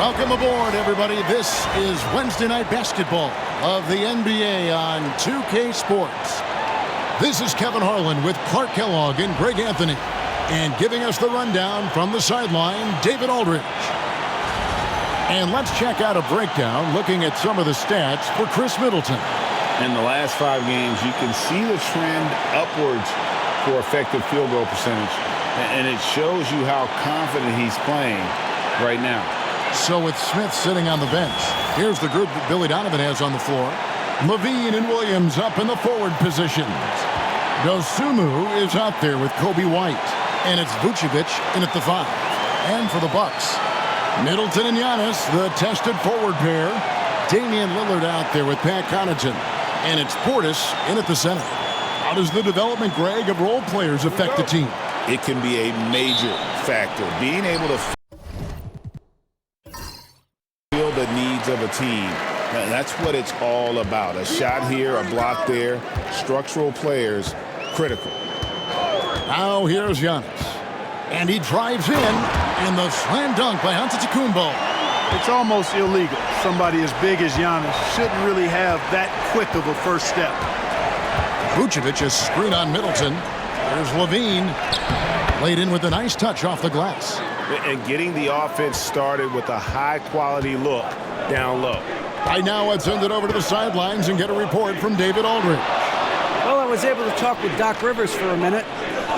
Welcome aboard, everybody. This is Wednesday Night Basketball of the NBA on 2K Sports. This is Kevin Harlan with Clark Kellogg and Greg Anthony. And giving us the rundown from the sideline, David Aldridge. And let's check out a breakdown looking at some of the stats for Chris Middleton. In the last 5 games, you can see the trend upwards for effective field goal percentage. And it shows you how confident he's playing right now. So with Smith sitting on the bench, here's the group that Billy Donovan has on the floor. Levine and Williams up in the forward positions. Dosunmu is out there with Kobe White. And it's Vucevic in at the 5. And for the Bucks, Middleton and Giannis, the tested forward pair. Damian Lillard out there with Pat Connaughton. And it's Portis in at the center. How does the development, Greg, of role players affect the team? It can be a major factor. Being able to feel the needs of a team. And that's what it's all about. A shot here, a block there. Structural players, critical. Now here's Giannis. And he drives in. And the slam dunk by Antetokounmpo. It's almost illegal. Somebody as big as Giannis shouldn't really have that quick of a first step. Vucevic is screen on Middleton. There's Levine. Laid in with a nice touch off the glass. And getting the offense started with a high-quality look down low. Right now, let's send it over to the sidelines and get a report from David Aldridge. Well, I was able to talk with Doc Rivers for a minute.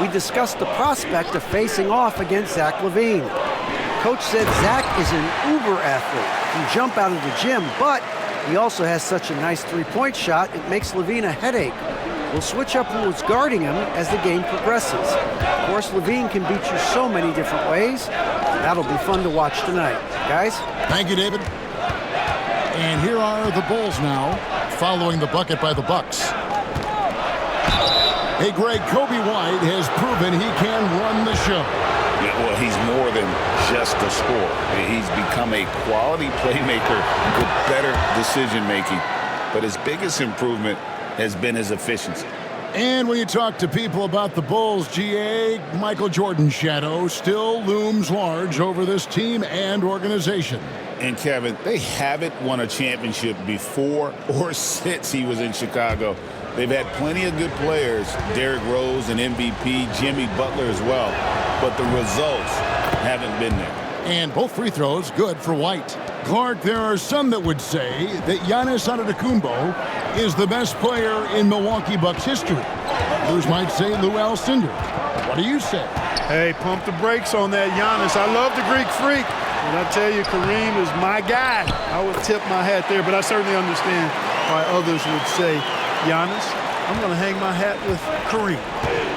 We discussed the prospect of facing off against Zach LaVine. Coach said Zach is an uber athlete. He can jump out of the gym, but he also has such a nice three-point shot, it makes LaVine a headache. We'll switch up who's guarding him as the game progresses. Of course, LaVine can beat you so many different ways. That'll be fun to watch tonight. Guys? Thank you, David. And here are the Bulls now, following the bucket by the Bucks. Hey, Greg, Kobe White has proven he can run the show. Yeah, well, he's more than just a scorer. He's become a quality playmaker with better decision-making. But his biggest improvement has been his efficiency. And when you talk to people about the Bulls, GA, Michael Jordan's shadow still looms large over this team and organization. And, Kevin, they haven't won a championship before or since he was in Chicago. They've had plenty of good players, Derrick Rose and MVP, Jimmy Butler as well. But the results haven't been there. And both free throws good for White. Clark, there are some that would say that Giannis Antetokounmpo is the best player in Milwaukee Bucks history. Others might say Lou Alcindor. What do you say? Hey, pump the brakes on that Giannis. I love the Greek freak. And I tell you, Kareem is my guy. I would tip my hat there, but I certainly understand why others would say, Giannis, I'm going to hang my hat with Kareem.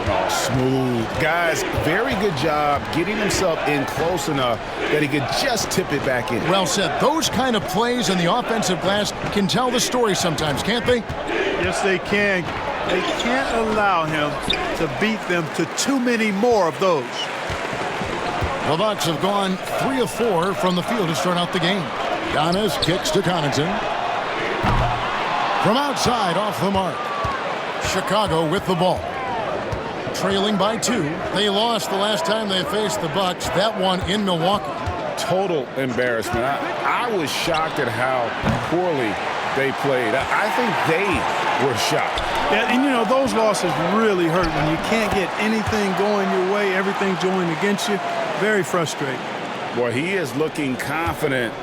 Oh, smooth. Guys, very good job getting himself in close enough that he could just tip it back in. Well said. Those kind of plays in the offensive glass can tell the story sometimes, can't they? Yes, they can. They can't allow him to beat them to too many more of those. The Bucks have gone 3 of 4 from the field to start out the game. Giannis kicks to Connaughton. From outside, off the mark. Chicago with the ball. Trailing by 2. They lost the last time they faced the Bucks. That one in Milwaukee. Total embarrassment. I was shocked at how poorly they played. I think they were shocked. Yeah, and you know, those losses really hurt when you can't get anything going your way, everything's going against you. Very frustrating. Boy, he is looking confident.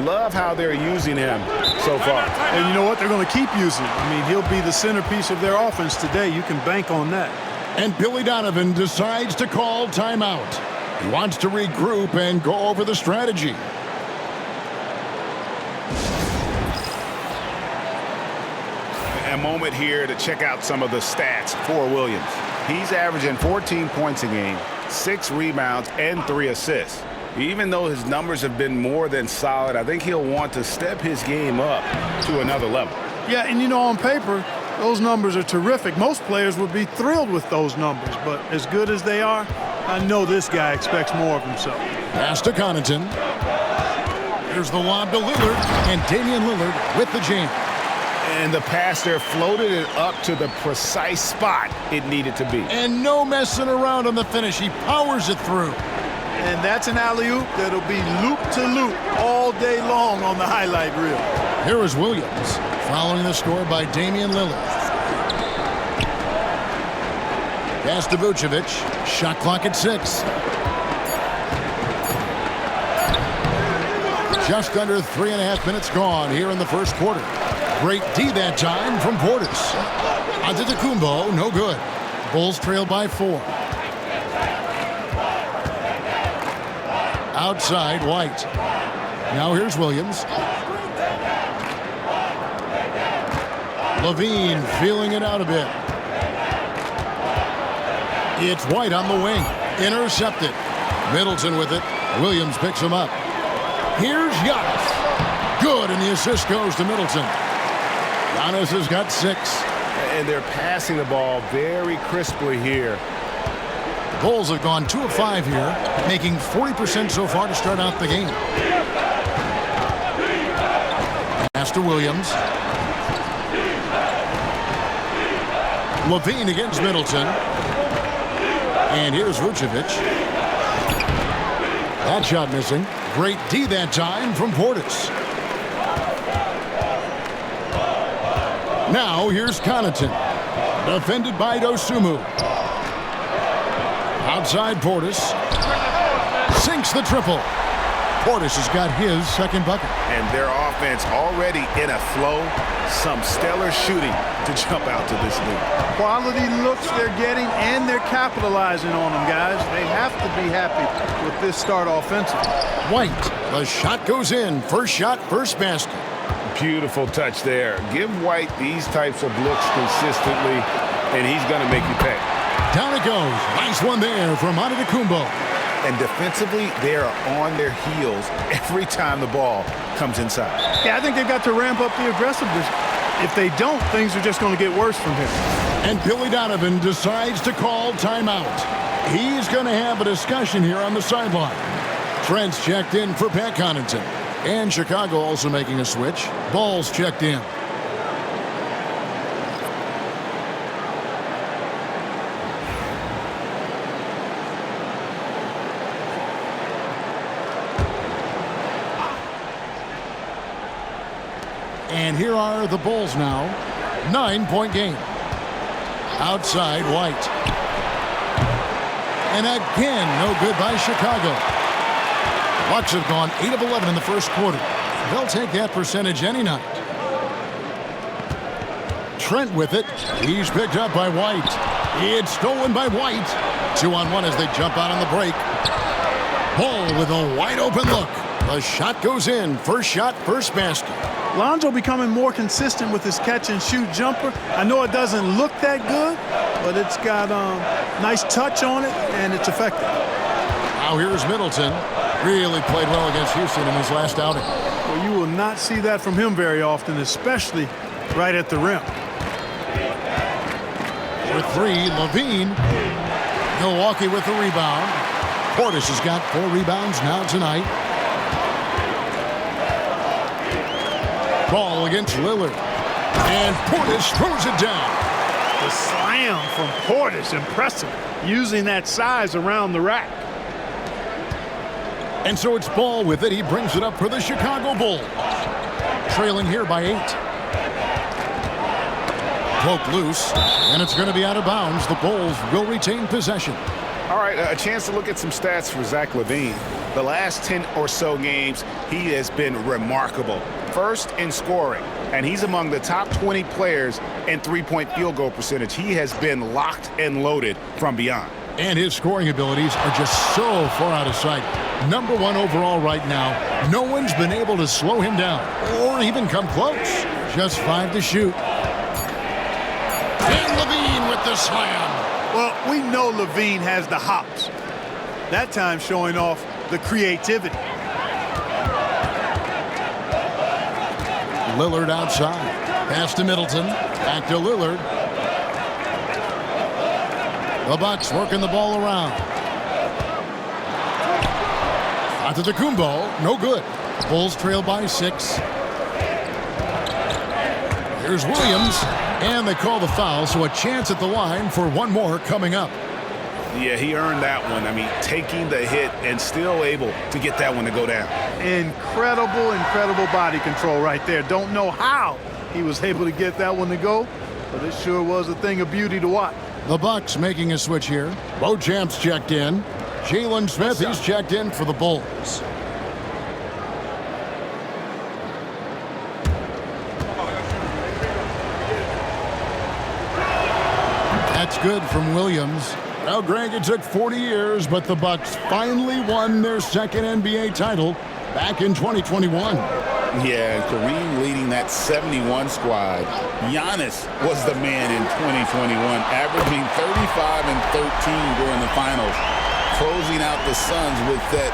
Love how they're using him so far. And you know what? They're going to keep using him. I mean, he'll be the centerpiece of their offense today. You can bank on that. And Billy Donovan decides to call timeout. He wants to regroup and go over the strategy. A moment here to check out some of the stats for Williams. He's averaging 14 points a game, 6 rebounds, and 3 assists. Even though his numbers have been more than solid, I think he'll want to step his game up to another level. Yeah, and you know, on paper, those numbers are terrific. Most players would be thrilled with those numbers, but as good as they are, I know this guy expects more of himself. Pass to Connaughton. Here's the lob to Lillard, and Damian Lillard with the jam. And the pass there floated it up to the precise spot it needed to be. And no messing around on the finish. He powers it through. And that's an alley-oop that'll be loop-to-loop all day long on the highlight reel. Here is Williams, following the score by Damian Lillard. Pass to Vucevic. Shot clock at 6. Just under 3.5 minutes gone here in the first quarter. Great D that time from Portis. Antetokounmpo, no good. Bulls trail by 4. Outside, White. Now here's Williams. Levine feeling it out a bit. It's White on the wing. Intercepted. Middleton with it. Williams picks him up. Here's Giannis. Good, and the assist goes to Middleton. Giannis has got 6. And they're passing the ball very crisply here. Bulls have gone 2 of 5 here, making 40% so far to start out the game. Pass to Williams. Levine against Middleton. And here's Vucevic. That shot missing. Great D that time from Portis. Now here's Connaughton. Defended by Dosunmu. Outside Portis. Sinks the triple. Portis has got his second bucket. And their offense already in a flow. Some stellar shooting to jump out to this lead. Quality looks they're getting, and they're capitalizing on them, guys. They have to be happy with this start offensively. White. The shot goes in. First shot, first basket. Beautiful touch there. Give White these types of looks consistently, and he's going to make you pay. Down it goes. Nice one there from Antetokounmpo. And defensively, they are on their heels every time the ball comes inside. Yeah, I think they've got to ramp up the aggressiveness. If they don't, things are just going to get worse from here. And Billy Donovan decides to call timeout. He's going to have a discussion here on the sideline. Trent's checked in for Pat Connaughton. And Chicago also making a switch. Ball's checked in. And here are the Bulls now. 9-point game. Outside, White. And again, no good by Chicago. Bucks have gone 8 of 11 in the first quarter. They'll take that percentage any night. Trent with it. He's picked up by White. It's stolen by White. 2-on-1 as they jump out on the break. Ball with a wide open look. The shot goes in. First shot, first basket. Lonzo becoming more consistent with his catch-and-shoot jumper. I know it doesn't look that good, but it's got nice touch on it, and it's effective. Now here's Middleton. Really played well against Houston in his last outing. Well, you will not see that from him very often, especially right at the rim. For 3, Levine. Milwaukee with the rebound. Portis has got 4 rebounds now tonight. Ball against Lillard. And Portis throws it down. The slam from Portis, impressive, using that size around the rack. And so it's Ball with it. He brings it up for the Chicago Bulls. Trailing here by 8. Poke loose, and it's going to be out of bounds. The Bulls will retain possession. All right, a chance to look at some stats for Zach LaVine. The last 10 or so games, he has been remarkable. First in scoring, and he's among the top 20 players in three-point field goal percentage. He has been locked and loaded from beyond. And his scoring abilities are just so far out of sight. Number 1 overall right now. No one's been able to slow him down or even come close. Just 5 to shoot. And LaVine with the slam. Well, we know LaVine has the hops. That time showing off the creativity. Lillard outside. Pass to Middleton. Back to Lillard. The Bucks working the ball around. Antetokounmpo, no good. Bulls trail by 6. Here's Williams. And they call the foul, so a chance at the line for one more coming up. Yeah, he earned that one. I mean, taking the hit and still able to get that one to go down. Incredible body control right there. Don't know how he was able to get that one to go, but it sure was a thing of beauty to watch. The Bucks making a switch here. Beauchamp's checked in. Jalen Smith, he's checked in for the Bulls. That's good from Williams. Now, Greg, it took 40 years, but the Bucks finally won their second NBA title back in 2021. Yeah, and Kareem leading that 71 squad. Giannis was the man in 2021, averaging 35 and 13 during the finals, closing out the Suns with that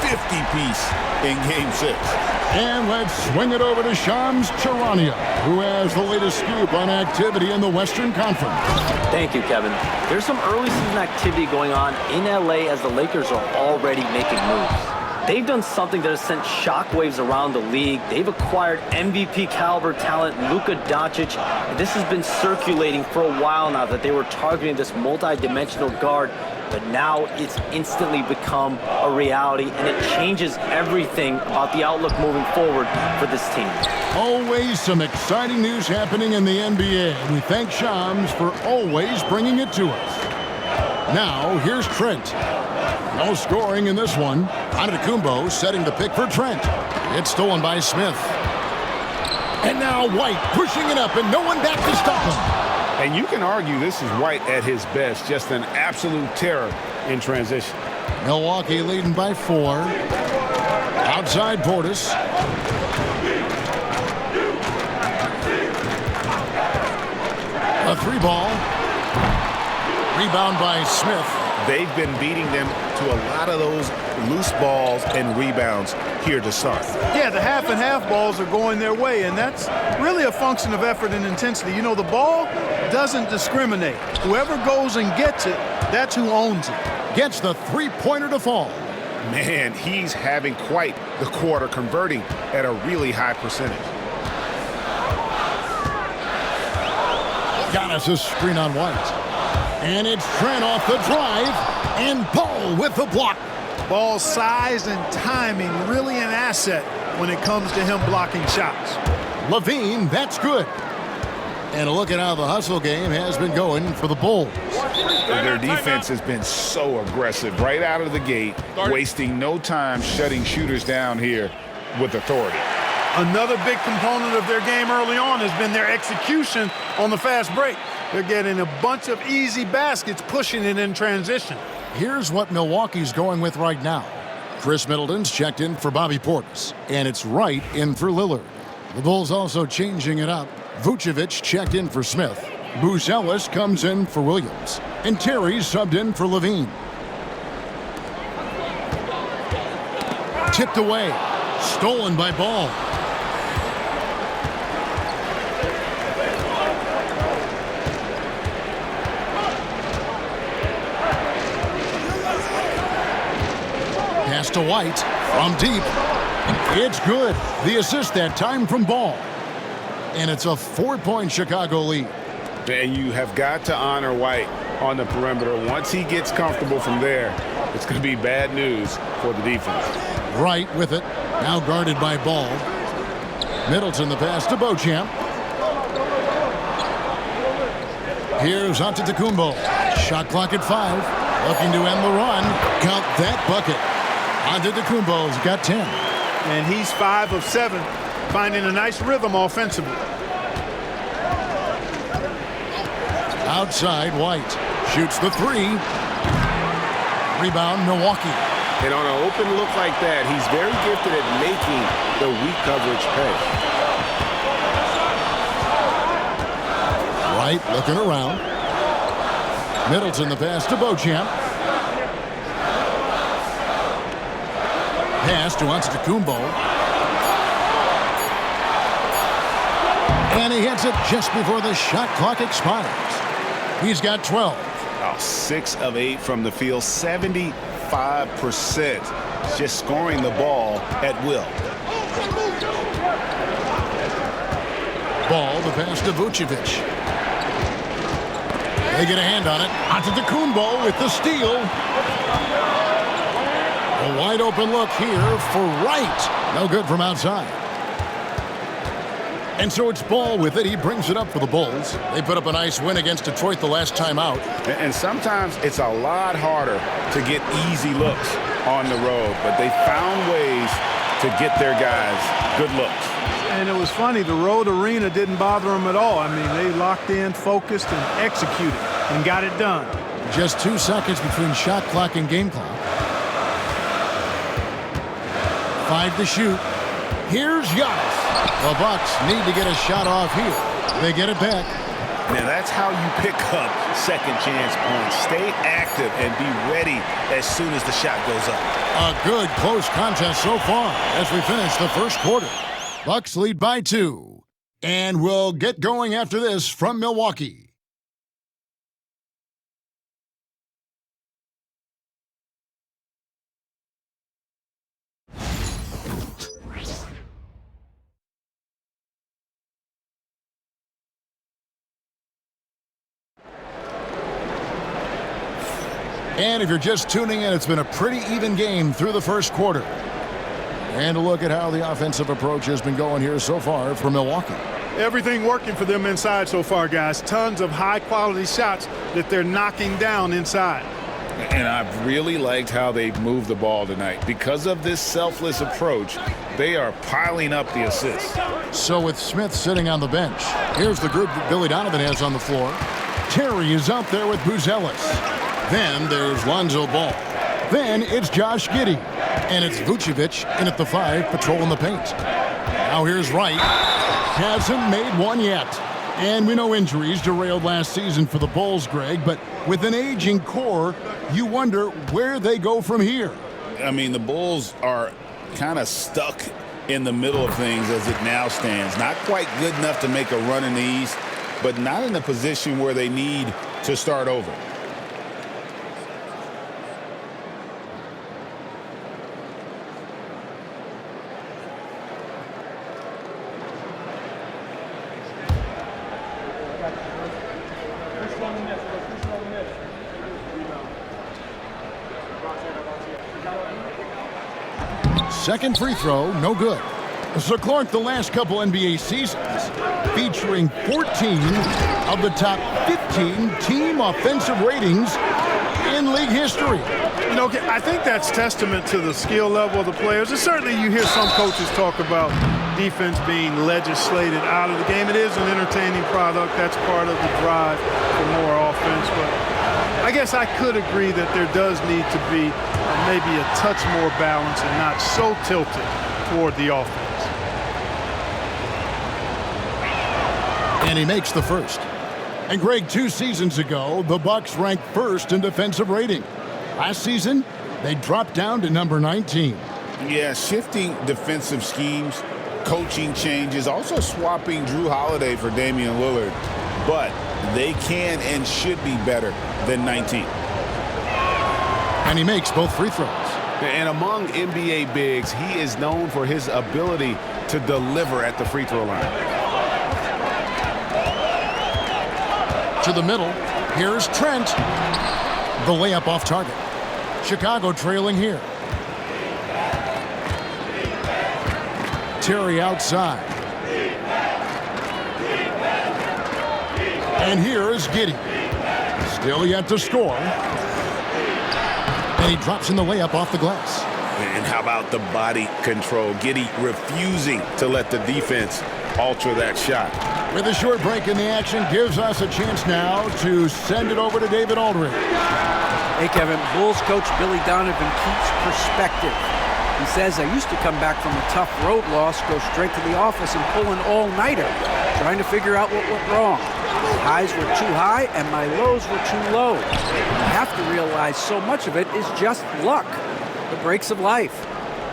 50-piece in Game 6. And let's swing it over to Shams Charania, who has the latest scoop on activity in the Western Conference. Thank you, Kevin. There's some early season activity going on in LA as the Lakers are already making moves. They've done something that has sent shockwaves around the league. They've acquired MVP caliber talent, Luka Doncic. This has been circulating for a while now that they were targeting this multi-dimensional guard, but now it's instantly become a reality, and it changes everything about the outlook moving forward for this team. Always some exciting news happening in the NBA. We thank Shams for always bringing it to us. Now, here's Trent. No scoring in this one. Antetokounmpo setting the pick for Trent. It's stolen by Smith. And now White pushing it up and no one back to stop him. And you can argue this is White at his best, just an absolute terror in transition. Milwaukee leading by 4. Outside Portis. A 3-ball. Rebound by Smith. They've been beating them to a lot of those loose balls and rebounds here to start. Yeah, the half and half balls are going their way, and that's really a function of effort and intensity. You know, the ball doesn't discriminate. Whoever goes and gets it, that's who owns it. Gets the three-pointer to fall. Man, he's having quite the quarter, converting at a really high percentage. Giannis is screen on White. And it's Trent off the drive, and Paul with the block. Ball size and timing, really an asset when it comes to him blocking shots. Levine, that's good. And a look at how the hustle game has been going for the Bulls. Their defense has been so aggressive right out of the gate, wasting no time shutting shooters down here with authority. Another big component of their game early on has been their execution on the fast break. They're getting a bunch of easy baskets, pushing it in transition. Here's what Milwaukee's going with right now. Chris Middleton's checked in for Bobby Portis, and it's Wright in for Lillard. The Bulls also changing it up. Vucevic checked in for Smith. Buzelis comes in for Williams, and Terry subbed in for Levine. Tipped away, stolen by Ball. Pass to White from deep. It's good. The assist that time from Ball. And it's a 4-point Chicago lead. And you have got to honor White on the perimeter. Once he gets comfortable from there, it's going to be bad news for the defense. Wright with it. Now guarded by Ball. Middleton the pass to Beauchamp. Here's Antetokounmpo. Shot clock at 5. Looking to end the run. Count that bucket. Antetokounmpo's got 10. And he's 5 of 7, finding a nice rhythm offensively. Outside, White shoots the 3. Rebound, Milwaukee. And on an open look like that, he's very gifted at making the weak coverage pay. White looking around. Middleton the pass to Beauchamp. Pass to Antetokounmpo. And he hits it just before the shot clock expires. He's got 12. Oh, 6 of 8 from the field, 75%. Just scoring the ball at will. Ball, the pass to Vucevic. They get a hand on it. Antetokounmpo with the steal. A wide open look here for Wright. No good from outside. And so it's Ball with it. He brings it up for the Bulls. They put up a nice win against Detroit the last time out. And sometimes it's a lot harder to get easy looks on the road, but they found ways to get their guys good looks. And it was funny, the road arena didn't bother them at all. I mean, they locked in, focused, and executed, and got it done. Just 2 seconds between shot clock and game clock. 5 to shoot. Here's Giannis. The Bucks need to get a shot off here. They get it back. Now that's how you pick up second chance points. Stay active and be ready as soon as the shot goes up. A good close contest so far as we finish the first quarter. Bucks lead by 2. And we'll get going after this from Milwaukee. And if you're just tuning in, it's been a pretty even game through the first quarter. And a look at how the offensive approach has been going here so far for Milwaukee. Everything working for them inside so far, guys. Tons of high-quality shots that they're knocking down inside. And I've really liked how they've moved the ball tonight. Because of this selfless approach, they are piling up the assists. So with Smith sitting on the bench, here's the group that Billy Donovan has on the floor. Terry is out there with Buzelis. Then there's Lonzo Ball. Then it's Josh Giddey. And it's Vucevic in at the 5, patrolling the paint. Now here's Wright. Hasn't made one yet. And we know injuries derailed last season for the Bulls, Greg, but with an aging core, you wonder where they go from here. I mean, the Bulls are kind of stuck in the middle of things as it now stands. Not quite good enough to make a run in the East, but not in a position where they need to start over. Second free throw, no good. So Clark, the last couple NBA seasons, featuring 14 of the top 15 team offensive ratings in league history. You know, I think that's testament to the skill level of the players. And certainly you hear some coaches talk about defense being legislated out of the game. It is an entertaining product. That's part of the drive for more offense. But I guess I could agree that there does need to be maybe a touch more balance and not so tilted toward the offense. And he makes the first. And Greg, 2 seasons ago, the Bucks ranked first in defensive rating. Last season, they dropped down to number 19. Yeah, shifting defensive schemes, coaching changes, also swapping Drew Holiday for Damian Lillard. But they can and should be better than 19. And he makes both free throws. And among NBA bigs, he is known for his ability to deliver at the free throw line. To the middle, here's Trent. The layup off target. Chicago trailing here. Terry outside. And here is Giddey. Still yet to score. And he drops in the layup off the glass. And how about the body control? Giddey refusing to let the defense alter that shot. With a short break in the action, gives us a chance now to send it over to David Aldridge. Hey, Kevin, Bulls coach Billy Donovan keeps perspective. He says, I used to come back from a tough road loss, go straight to the office and pull an all-nighter, trying to figure out what went wrong. My highs were too high and my lows were too low. You have to realize so much of it is just luck, the breaks of life.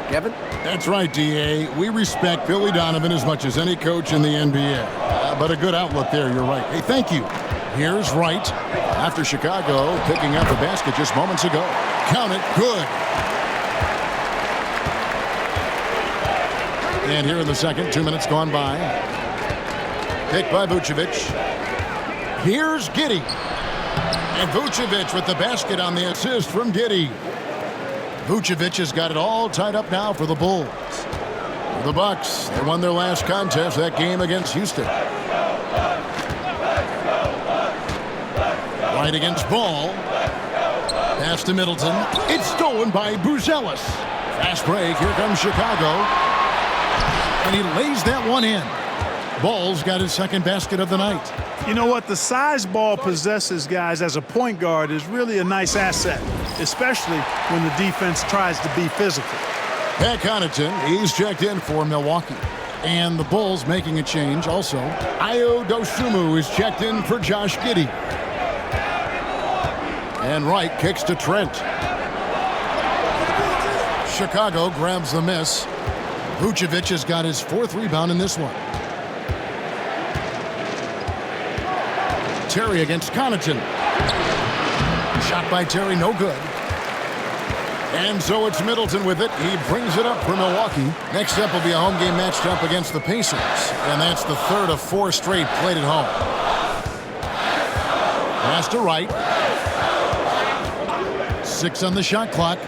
Kevin? That's right, D.A. We respect Billy Donovan as much as any coach in the NBA. But a good outlook there, you're right. Hey, thank you. Here's Wright. After Chicago picking up the basket just moments ago. Count it, good. And here in the second, 2 minutes gone by. Picked by Vucevic. Here's Giddey. And Vucevic with the basket on the assist from Giddey. Vucevic has got it all tied up now for the Bulls. The Bucks, they won their last contest, that game against Houston. Right against Ball. Pass to Middleton. It's stolen by Buzelis. Fast break. Here comes Chicago. And he lays that one in. Ball's got his second basket of the night. You know what? The size Ball possesses, guys, as a point guard is really a nice asset, especially when the defense tries to be physical. Pat Connaughton, he's checked in for Milwaukee. And the Bulls making a change also. Ayo Dosunmu is checked in for Josh Giddey. And Wright kicks to Trent. Chicago grabs the miss. Vucevic has got his fourth rebound in this one. Terry against Connaughton. Shot by Terry, no good. And so it's Middleton with it. He brings it up for Milwaukee. Next up will be a home game matched up against the Pacers. And that's the third of 4 straight played at home. Pass to Wright. 6 on the shot clock.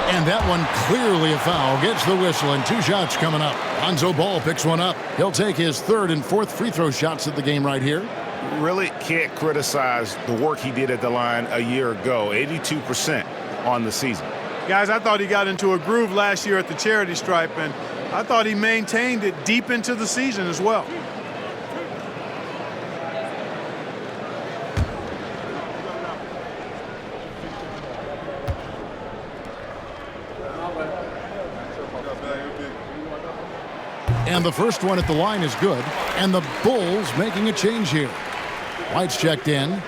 And that one clearly a foul. Gets the whistle and 2 shots coming up. Lonzo Ball picks one up. He'll take his 3rd and 4th free throw shots of the game right here. Really can't criticize the work he did at the line a year ago. 82% on the season. Guys, I thought he got into a groove last year at the charity stripe, and I thought he maintained it deep into the season as well. And the first one at the line is good. And the Bulls making a change here. White's checked in.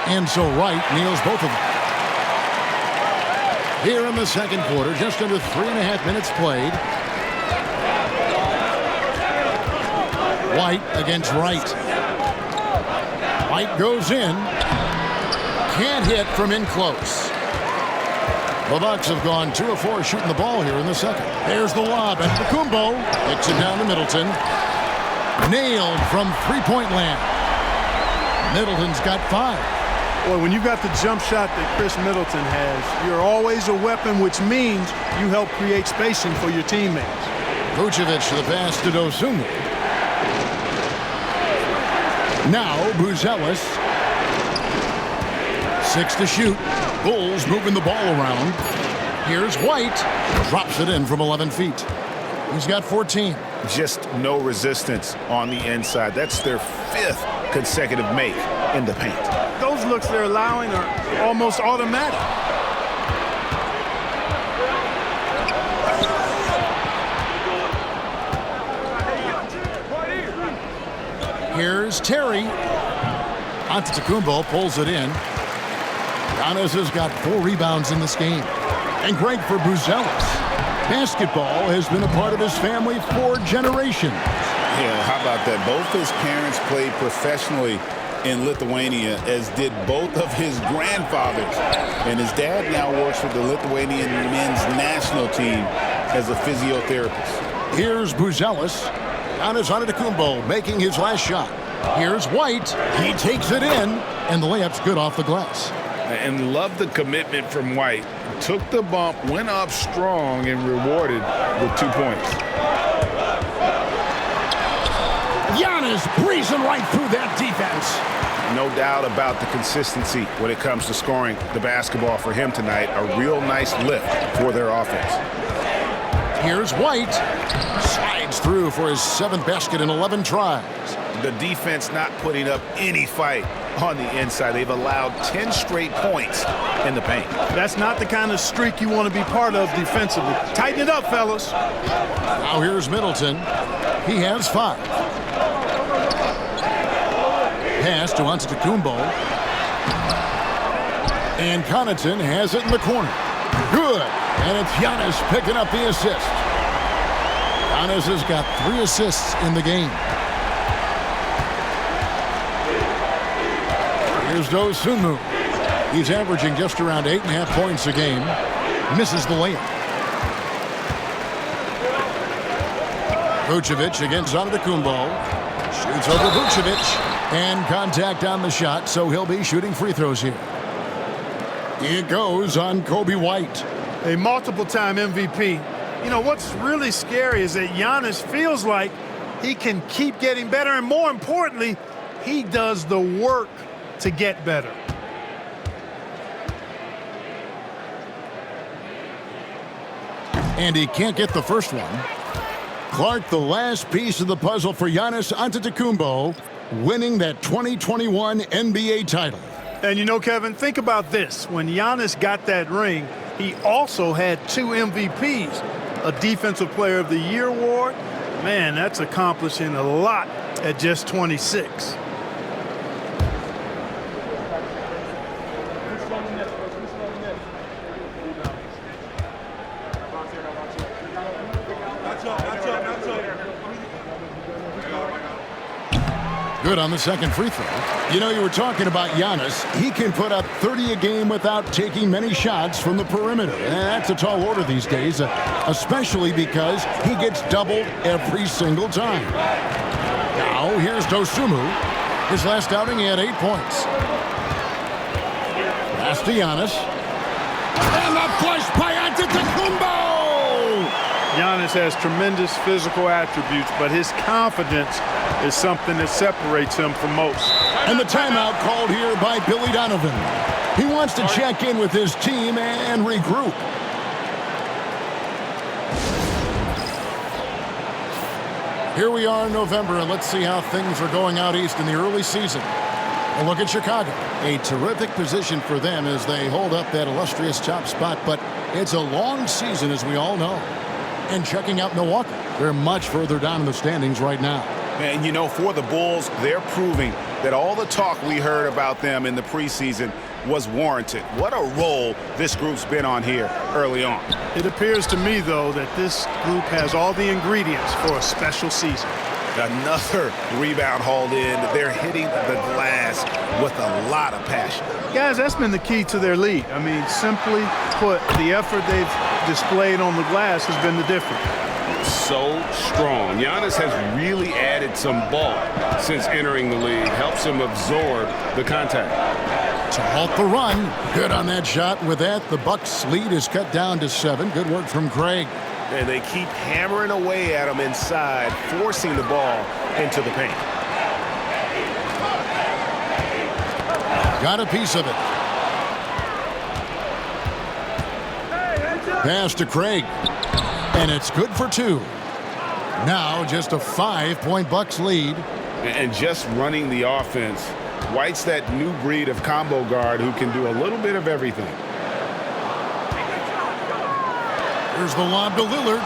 And so Wright kneels both of them. Here in the second quarter, just under 3.5 minutes played. White against Wright. White goes in. Can't hit from in close. The Bucks have gone 2 of 4 shooting the ball here in the second. There's the lob, and Kumbo kicks it down to Middleton. Nailed from three-point land. Middleton's got 5. Boy, when you've got the jump shot that Chris Middleton has, you're always a weapon, which means you help create spacing for your teammates. Vucevic to the pass to Dosunmu. Now Buzelis. 6 to shoot. Bulls moving the ball around. Here's White. Drops it in from 11 feet. He's got 14. Just no resistance on the inside. That's their 5th consecutive make in the paint. Those looks they're allowing are almost automatic. Here's Terry. Antetokounmpo pulls it in. Giannis has got 4 rebounds in this game. And great for Buzelis. Basketball has been a part of his family for generations. Yeah, how about that? Both his parents played professionally in Lithuania, as did both of his grandfathers. And his dad now works with the Lithuanian men's national team as a physiotherapist. Here's Buzelis. Giannis Antetokounmpo making his last shot. Here's White. He takes it in, and the layup's good off the glass. And love the commitment from White. Took the bump, went up strong, and rewarded with 2 points. Giannis breezing right through that defense. No doubt about the consistency when it comes to scoring the basketball for him tonight. A real nice lift for their offense. Here's White. Slides through for his 7th basket in 11 tries. The defense not putting up any fight on the inside. They've allowed 10 straight points in the paint. That's not the kind of streak you want to be part of defensively. Tighten it up, fellas. Now here's Middleton. He has 5. Pass to Antetokounmpo. And Connaughton has it in the corner. Good. And it's Giannis picking up the assist. Giannis has got 3 assists in the game. Here's Dosunmu. He's averaging just around 8.5 points a game. Misses the layup. Vucevic against Antetokounmpo. Shoots over Vucevic. And contact on the shot, so he'll be shooting free throws here. It goes on Kobe White. A multiple-time MVP. You know, what's really scary is that Giannis feels like he can keep getting better, and more importantly, he does the work to get better. And he can't get the first one. Clark, the last piece of the puzzle for Giannis Antetokounmpo, winning that 2021 NBA title. And you know, Kevin, think about this. When Giannis got that ring, he also had 2 MVPs, a Defensive Player of the Year award. Man, that's accomplishing a lot at just 26. Good on the second free throw. You know, you were talking about Giannis. He can put up 30 a game without taking many shots from the perimeter. And that's a tall order these days, especially because he gets doubled every single time. Now, here's Dosunmu. His last outing, he had 8 points. Pass to Giannis. And the push by Antetokounmpo! Giannis has tremendous physical attributes, but his confidence is something that separates him from most. And the timeout called here by Billy Donovan. He wants to check in with his team and regroup. Here we are in November, and let's see how things are going out east in the early season. A look at Chicago. A terrific position for them as they hold up that illustrious top spot, but it's a long season, as we all know. And checking out Milwaukee, they're much further down in the standings right now. And, you know, for the Bulls, they're proving that all the talk we heard about them in the preseason was warranted. What a role this group's been on here early on. It appears to me, though, that this group has all the ingredients for a special season. Another rebound hauled in. They're hitting the glass with a lot of passion. Guys, that's been the key to their lead. I mean, simply put, the effort they've displayed on the glass has been the difference. So strong. Giannis has really added some bulk since entering the league. Helps him absorb the contact. To halt the run. Good on that shot. With that, the Bucks' lead is cut down to 7. Good work from Craig. And they keep hammering away at him inside, forcing the ball into the paint. Got a piece of it. Pass to Craig. And it's good for 2. Now just a 5-point Bucks lead. And just running the offense. White's that new breed of combo guard who can do a little bit of everything. Here's the lob to Lillard.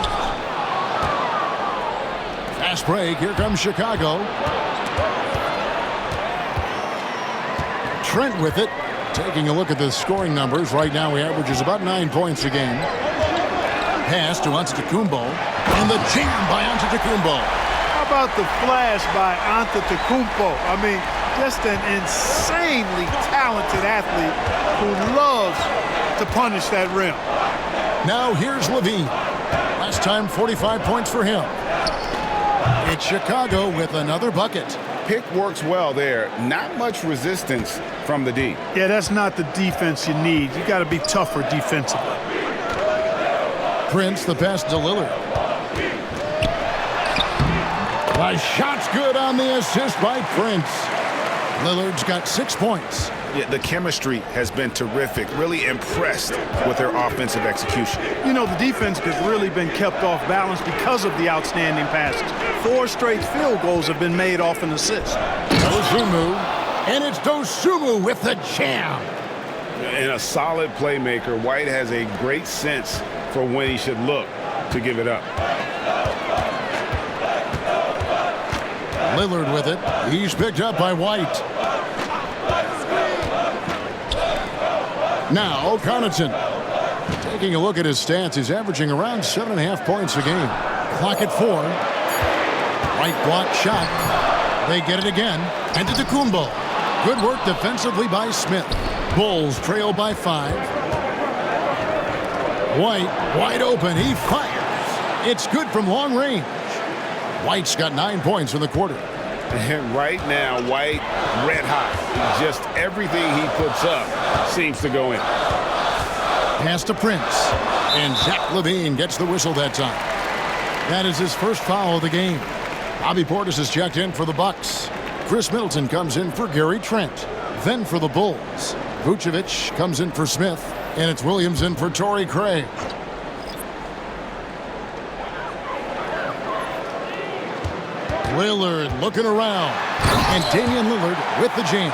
Fast break. Here comes Chicago. Trent with it. Taking a look at the scoring numbers. Right now he averages about 9 points a game. Pass to Antetokounmpo. And the jam by Antetokounmpo. How about the flash by Antetokounmpo? I mean, just an insanely talented athlete who loves to punish that rim. Now here's Levine. Last time 45 points for him. It's Chicago with another bucket. Pick works well there. Not much resistance from the D. Yeah, that's not the defense you need. You got to be tougher defensively. Prince, the pass to Lillard. The shot's good on the assist by Prince. Lillard's got 6 points. Yeah, the chemistry has been terrific. Really impressed with their offensive execution. You know, the defense has really been kept off balance because of the outstanding passes. 4 straight field goals have been made off an assist. Dosunmu, and it's Dosunmu with the jam. And a solid playmaker, White has a great sense for when he should look to give it up. Lillard with it. He's picked up by White. Now, Connaughton. Taking a look at his stats, he's averaging around 7.5 points a game. Clock at 4. White block shot. They get it again. Antetokounmpo. Good work defensively by Smith. Bulls trail by 5. White, wide open. He fires. It's good from long range. White's got 9 points in the quarter. And right now, White, red hot. Just everything he puts up seems to go in. Pass to Prince. And Zach LaVine gets the whistle that time. That is his first foul of the game. Bobby Portis is checked in for the Bucks. Chris Middleton comes in for Gary Trent. Then for the Bulls, Vucevic comes in for Smith. And it's Williams in for Torrey Craig. Lillard looking around. And Damian Lillard with the jam.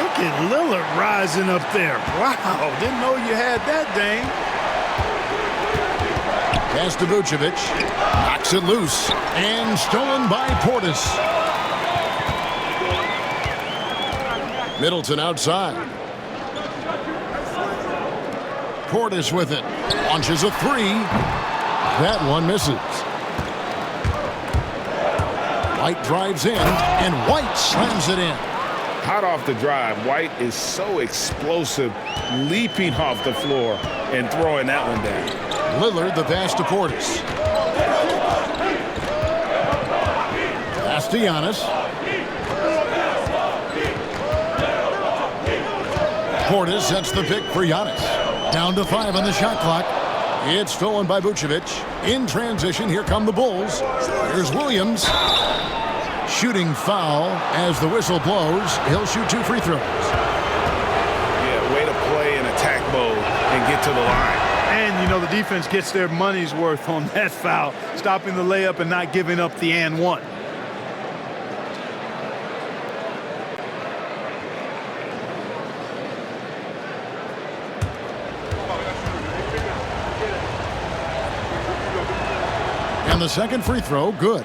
Look at Lillard rising up there. Wow, didn't know you had that, Dame. Pass to Vucevic. Knocks it loose. And stolen by Portis. Middleton outside. Portis with it. Launches a 3. That one misses. White drives in, and White slams it in. Hot off the drive, White is so explosive, leaping off the floor and throwing that one down. Lillard the pass to Portis. Pass to Giannis. Portis sets the pick for Giannis. Down to 5 on the shot clock. It's stolen by Vucevic. In transition, here come the Bulls. Here's Williams. Shooting foul as the whistle blows. He'll shoot 2 free throws. Yeah, way to play in attack mode and get to the line. And, you know, the defense gets their money's worth on that foul, stopping the layup and not giving up the and one. And the second free throw, good.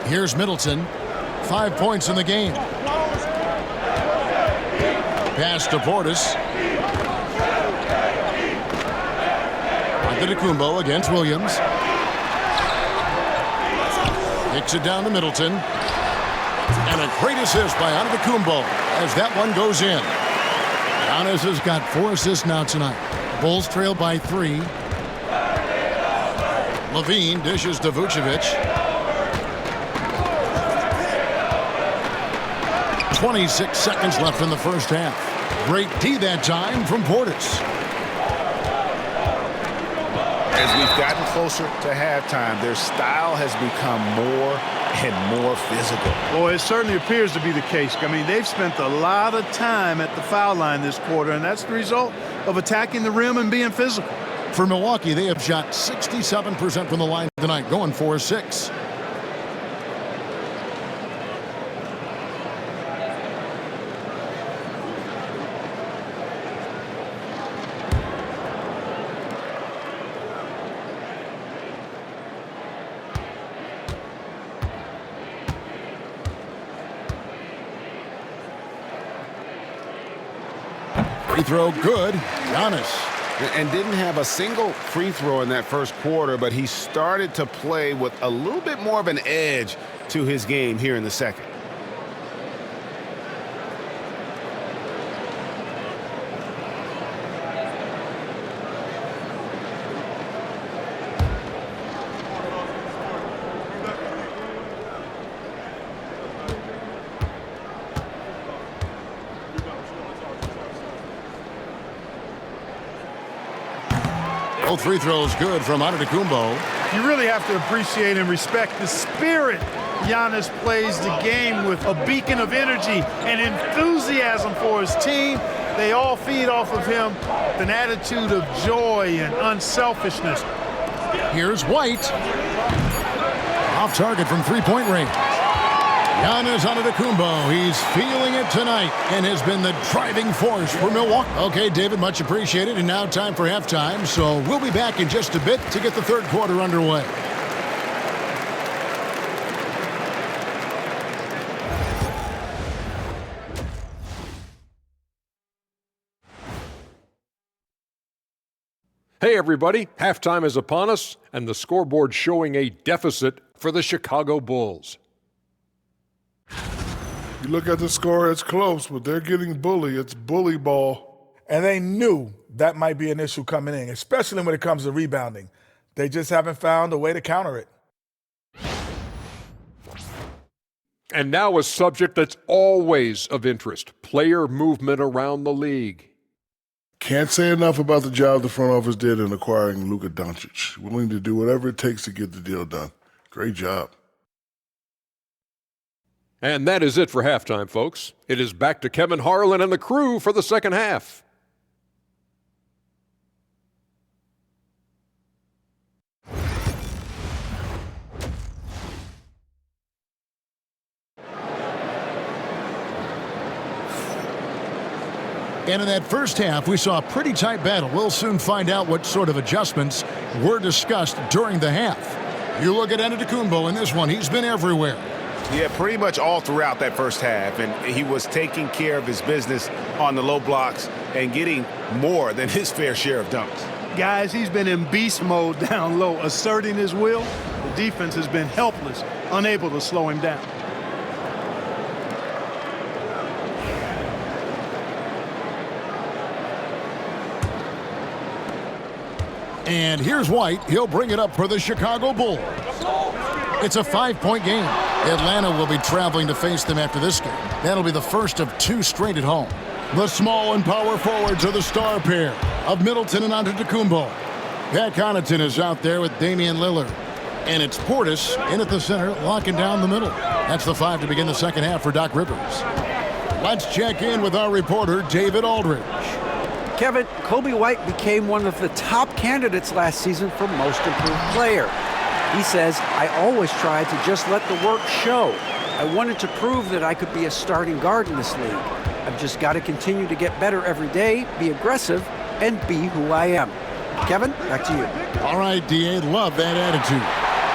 Here's Middleton. 5 points in the game. Pass to Portis. Antetokounmpo against Williams. Kicks it down to Middleton. And a great assist by Antetokounmpo as that one goes in. Giannis has got 4 assists now tonight. Bulls trail by 3. LaVine dishes to Vucevic. 26 seconds left in the first half. Great D that time from Portis. As we've gotten closer to halftime, their style has become more and more physical. Boy, it certainly appears to be the case. I mean, they've spent a lot of time at the foul line this quarter, and that's the result of attacking the rim and being physical. For Milwaukee, they have shot 67% from the line tonight, going 4-6. Free throw good. Giannis. And didn't have a single free throw in that first quarter, but he started to play with a little bit more of an edge to his game here in the second. Both free throws good from Antetokounmpo. You really have to appreciate and respect the spirit Giannis plays the game with, a beacon of energy and enthusiasm for his team. They all feed off of him with an attitude of joy and unselfishness. Here's White. Off target from three-point range. Giannis Antetokounmpo, he's feeling it tonight and has been the driving force for Milwaukee. Okay, David, much appreciated. And now time for halftime. So we'll be back in just a bit to get the third quarter underway. Hey everybody, halftime is upon us and the scoreboard showing a deficit for the Chicago Bulls. You look at the score, it's close, but they're getting bullied. It's bully ball. And they knew that might be an issue coming in, especially when it comes to rebounding. They just haven't found a way to counter it. And now a subject that's always of interest, player movement around the league. Can't say enough about the job the front office did in acquiring Luka Doncic. Willing to do whatever it takes to get the deal done. Great job. And that is it for halftime, folks. It is back to Kevin Harlan and the crew for the second half. And in that first half, we saw a pretty tight battle. We'll soon find out what sort of adjustments were discussed during the half. You look at Antetokounmpo in this one. He's been everywhere. Yeah, pretty much all throughout that first half. And he was taking care of his business on the low blocks and getting more than his fair share of dunks. Guys, he's been in beast mode down low, asserting his will. The defense has been helpless, unable to slow him down. And here's White. He'll bring it up for the Chicago Bulls. It's a 5-point game. Atlanta will be traveling to face them after this game. That'll be the first of 2 straight at home. The small and power forwards are the star pair of Middleton and Antetokounmpo. Pat Connaughton is out there with Damian Lillard. And it's Portis in at the center, locking down the middle. That's the 5 to begin the second half for Doc Rivers. Let's check in with our reporter, David Aldridge. Kevin, Kobe White became one of the top candidates last season for Most Improved Player. He says, I always tried to just let the work show. I wanted to prove that I could be a starting guard in this league. I've just got to continue to get better every day, be aggressive, and be who I am. Kevin, back to you. All right, D.A., love that attitude.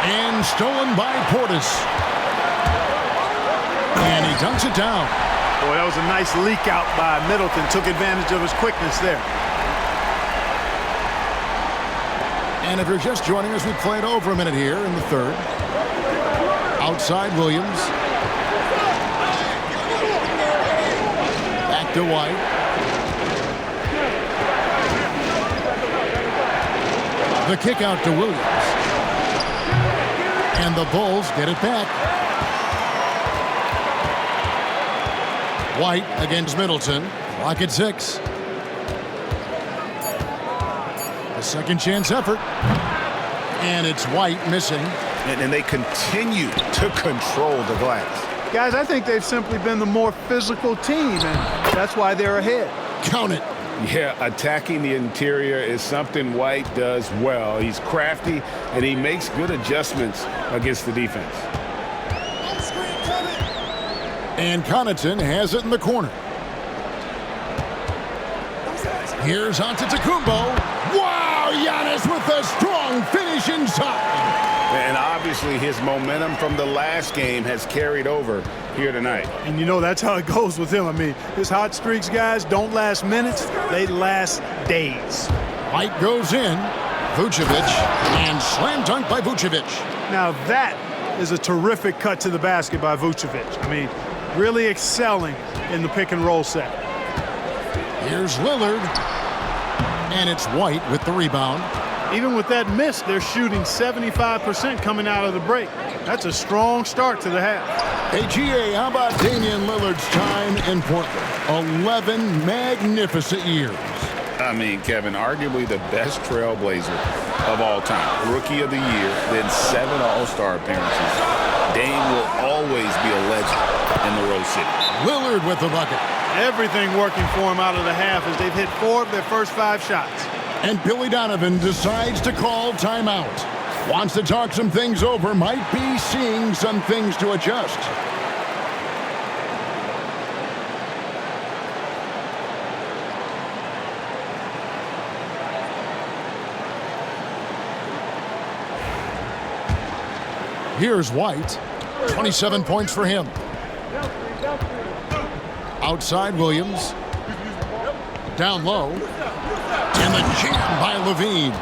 And stolen by Portis. And he dunks it down. Boy, that was a nice leak out by Middleton. Took advantage of his quickness there. And if you're just joining us, we played over a minute here in the third. Outside Williams. Back to White. The kick out to Williams. And the Bulls get it back. White against Middleton. Clock at 6. A second chance effort. And it's White missing. And they continue to control the glass. Guys, I think they've simply been the more physical team, and that's why they're ahead. Count it. Yeah, attacking the interior is something White does well. He's crafty, and he makes good adjustments against the defense. And Connaughton has it in the corner. Here's Antetokounmpo. Wow, Giannis with a strong finish inside. And obviously his momentum from the last game has carried over here tonight. And you know that's how it goes with him. I mean, his hot streaks, guys, don't last minutes. They last days. White goes in. Vucevic. And slam dunk by Vucevic. Now that is a terrific cut to the basket by Vucevic. I mean, really excelling in the pick and roll set. Here's Lillard. And it's White with the rebound. Even with that miss, they're shooting 75% coming out of the break. That's a strong start to the half. Hey, GA, how about Damian Lillard's time in Portland? 11 magnificent years. I mean, Kevin, arguably the best trailblazer of all time. Rookie of the year, then 7 All-Star appearances. Dame will always be a legend in the Rose City. Lillard with the bucket. Everything working for him out of the half as they've hit 4 of their first 5 shots. And Billy Donovan decides to call timeout. Wants to talk some things over, might be seeing some things to adjust. Here's White. 27 points for him. Outside Williams. Down low. And the jam by Levine.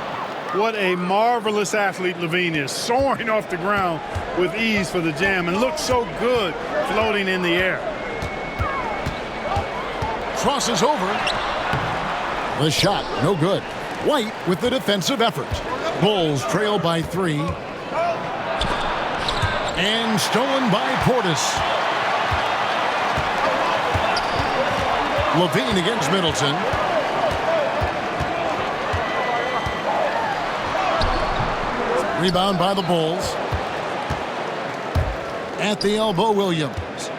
What a marvelous athlete Levine is. Soaring off the ground with ease for the jam and looks so good floating in the air. crosses over. The shot, no good. White with the defensive effort. Bulls trail by 3. And stolen by Portis. Levine against Middleton. Rebound by the Bulls. At the elbow, Williams.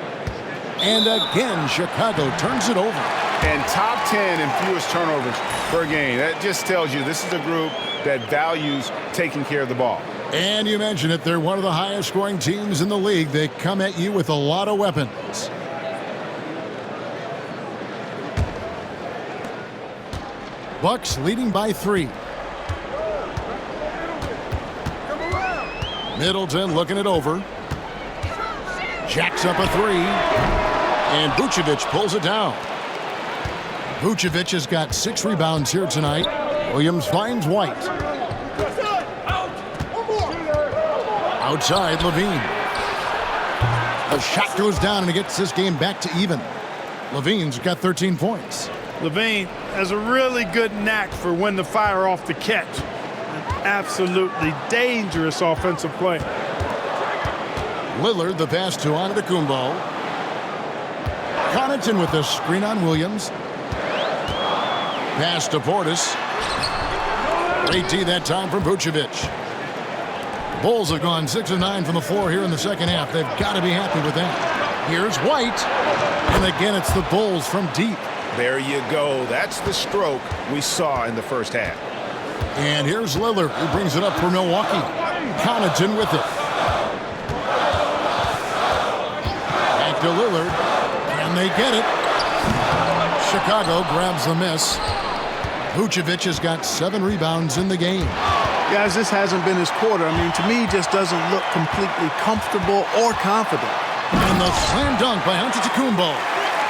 And again, Chicago turns it over. And top 10 in fewest turnovers per game. That just tells you this is a group that values taking care of the ball. And you mentioned it, they're one of the highest scoring teams in the league. They come at you with a lot of weapons. Bucks leading by 3. Middleton looking it over. Jacks up a 3. And Vucevic pulls it down. Vucevic has got 6 rebounds here tonight. Williams finds White. Outside, Levine. The shot goes down and it gets this game back to even. Levine's got 13 points. Levine has a really good knack for when to fire off the catch. An absolutely dangerous offensive play. Lillard, the pass to Antetokounmpo. Connaughton with the screen on Williams. Pass to Portis. Great D that time from Vucevic. Bulls have gone 6 of 9 from the floor here in the second half. They've got to be happy with that. Here's White. And again, it's the Bulls from deep. There you go. That's the stroke we saw in the first half. And here's Lillard, who brings it up for Milwaukee. Connaughton with it. Back to Lillard. Can they get it? Chicago grabs the miss. Vucevic has got 7 rebounds in the game. Guys, this hasn't been his quarter. I mean, to me, he just doesn't look completely comfortable or confident. And the slam dunk by Antetokounmpo.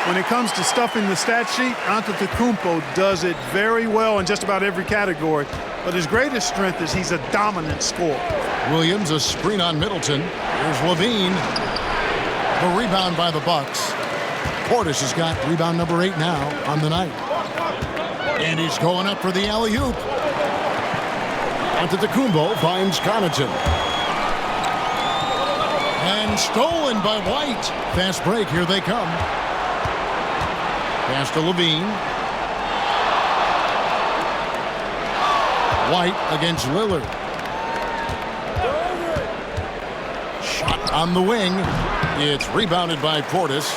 When it comes to stuffing the stat sheet, Antetokounmpo does it very well in just about every category. But his greatest strength is he's a dominant scorer. Williams, a screen on Middleton. Here's Levine. The rebound by the Bucks. Portis has got rebound number 8 now on the night. And he's going up for the alley-oop. Antetokounmpo finds Connaughton. And stolen by White. Fast break, here they come. Pass to Levine. White against Lillard. Shot on the wing. It's rebounded by Portis.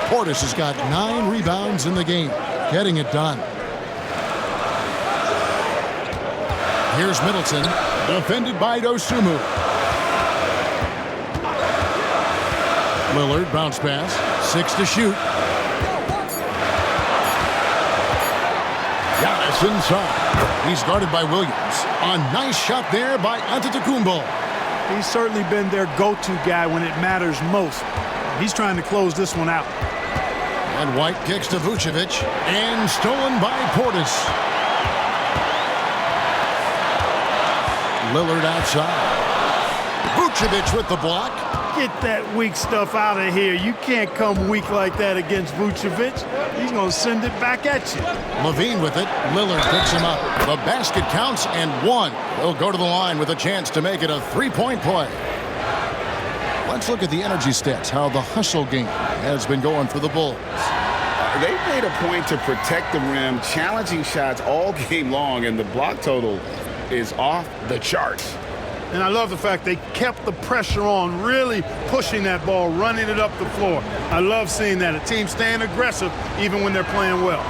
Portis has got 9 rebounds in the game, getting it done. Here's Middleton, defended by Dosunmu. Lillard, bounce pass, 6 to shoot. Giannis inside. He's guarded by Williams. A nice shot there by Antetokounmpo. He's certainly been their go-to guy when it matters most. He's trying to close this one out. And White kicks to Vucevic. And stolen by Portis. Lillard outside. Vucevic with the block. Get that weak stuff out of here. You can't come weak like that against Vucevic. He's going to send it back at you. Levine with it. Lillard picks him up. The basket counts and 1. He'll go to the line with a chance to make it a 3-point play. Let's look at the energy stats, how the hustle game has been going for the Bulls. They've made a point to protect the rim, challenging shots all game long, and the block total is off the charts. And I love the fact they kept the pressure on, really pushing that ball, running it up the floor. I love seeing that. A team staying aggressive even when they're playing well.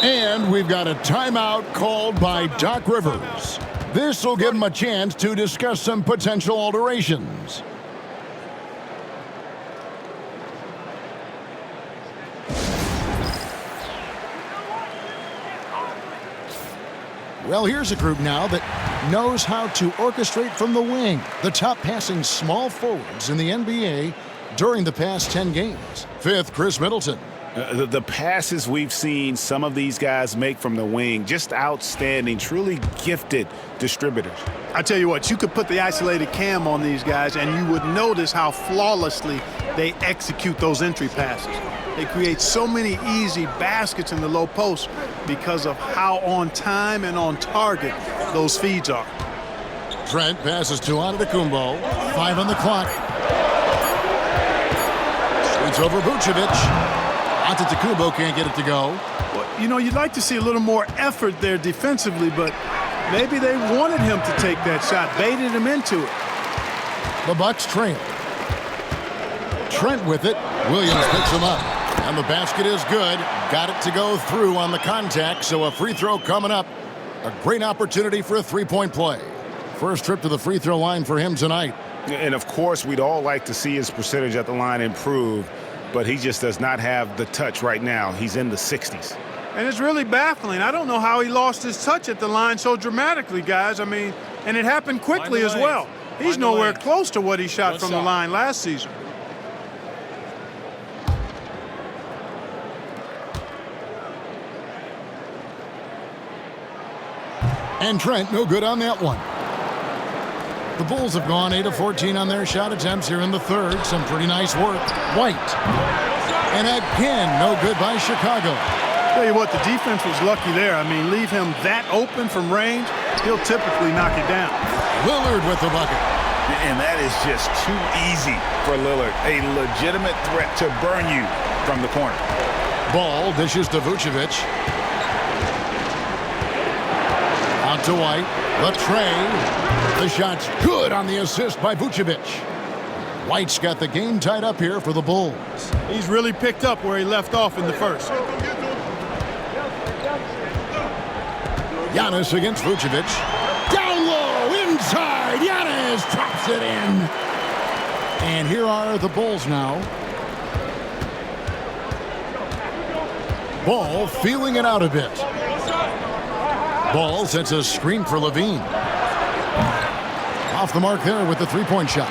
And we've got a timeout called by Doc Rivers. This will give him a chance to discuss some potential alterations. Well, here's a group now that knows how to orchestrate from the wing. The top passing small forwards in the NBA during the past 10 games. 5th, Chris Middleton. The passes we've seen some of these guys make from the wing, just outstanding, truly gifted distributors. I tell you what, you could put the isolated cam on these guys and you would notice how flawlessly they execute those entry passes. They create so many easy baskets in the low post because of how on time and on target those feeds are. Trent passes to Antetokounmpo. 5 on the clock. It's over Vucevic. Antetokounmpo can't get it to go. Well, you know, you'd like to see a little more effort there defensively, but maybe they wanted him to take that shot, baited him into it. The Bucks trail. Trent with it. Williams picks him up. And the basket is good. Got it to go through on the contact, so a free throw coming up. A great opportunity for a three-point play. First trip to the free throw line for him tonight. And, of course, we'd all like to see his percentage at the line improve, but he just does not have the touch right now. He's in the 60s. And it's really baffling. I don't know how he lost his touch at the line so dramatically, guys. I mean, and it happened quickly as well. He's nowhere close to what he shot from the line last season. And Trent, no good on that one. The Bulls have gone 8 of 14 on their shot attempts here in the third. Some pretty nice work. White. And again, no good by Chicago. Tell you what, the defense was lucky there. I mean, leave him that open from range, he'll typically knock it down. Lillard with the bucket. And that is just too easy for Lillard. A legitimate threat to burn you from the corner. Ball dishes to Vucevic. Out to White. The tray. The shot's good on the assist by Vucevic. White's got the game tied up here for the Bulls. He's really picked up where he left off in the first. Giannis against Vucevic. Down low, inside. Giannis drops it in. And here are the Bulls now. Ball feeling it out a bit. Ball sets a screen for Levine. Off the mark there with the three-point shot.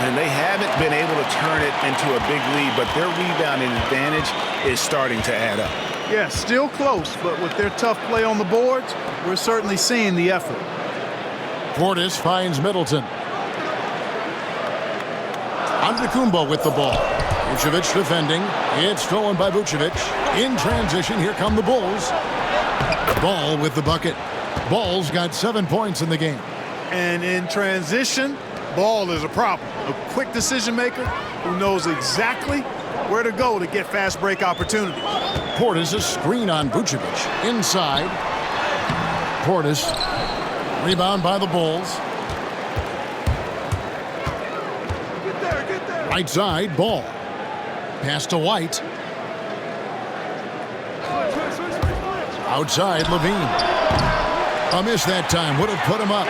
And they haven't been able to turn it into a big lead, but their rebounding advantage is starting to add up. Yeah, still close, but with their tough play on the boards, we're certainly seeing the effort. Portis finds Middleton. Antetokounmpo with the ball. Vucevic defending. It's stolen by Vucevic. In transition, here come the Bulls. Ball with the bucket. Ball's got 7 points in the game. And in transition, Ball is a problem. A quick decision maker who knows exactly where to go to get fast break opportunities. Portis a screen on Vucevic. Inside. Portis. Rebound by the Bulls. Right side, Ball. Pass to White. Outside, Levine. A miss that time. Would have put him up.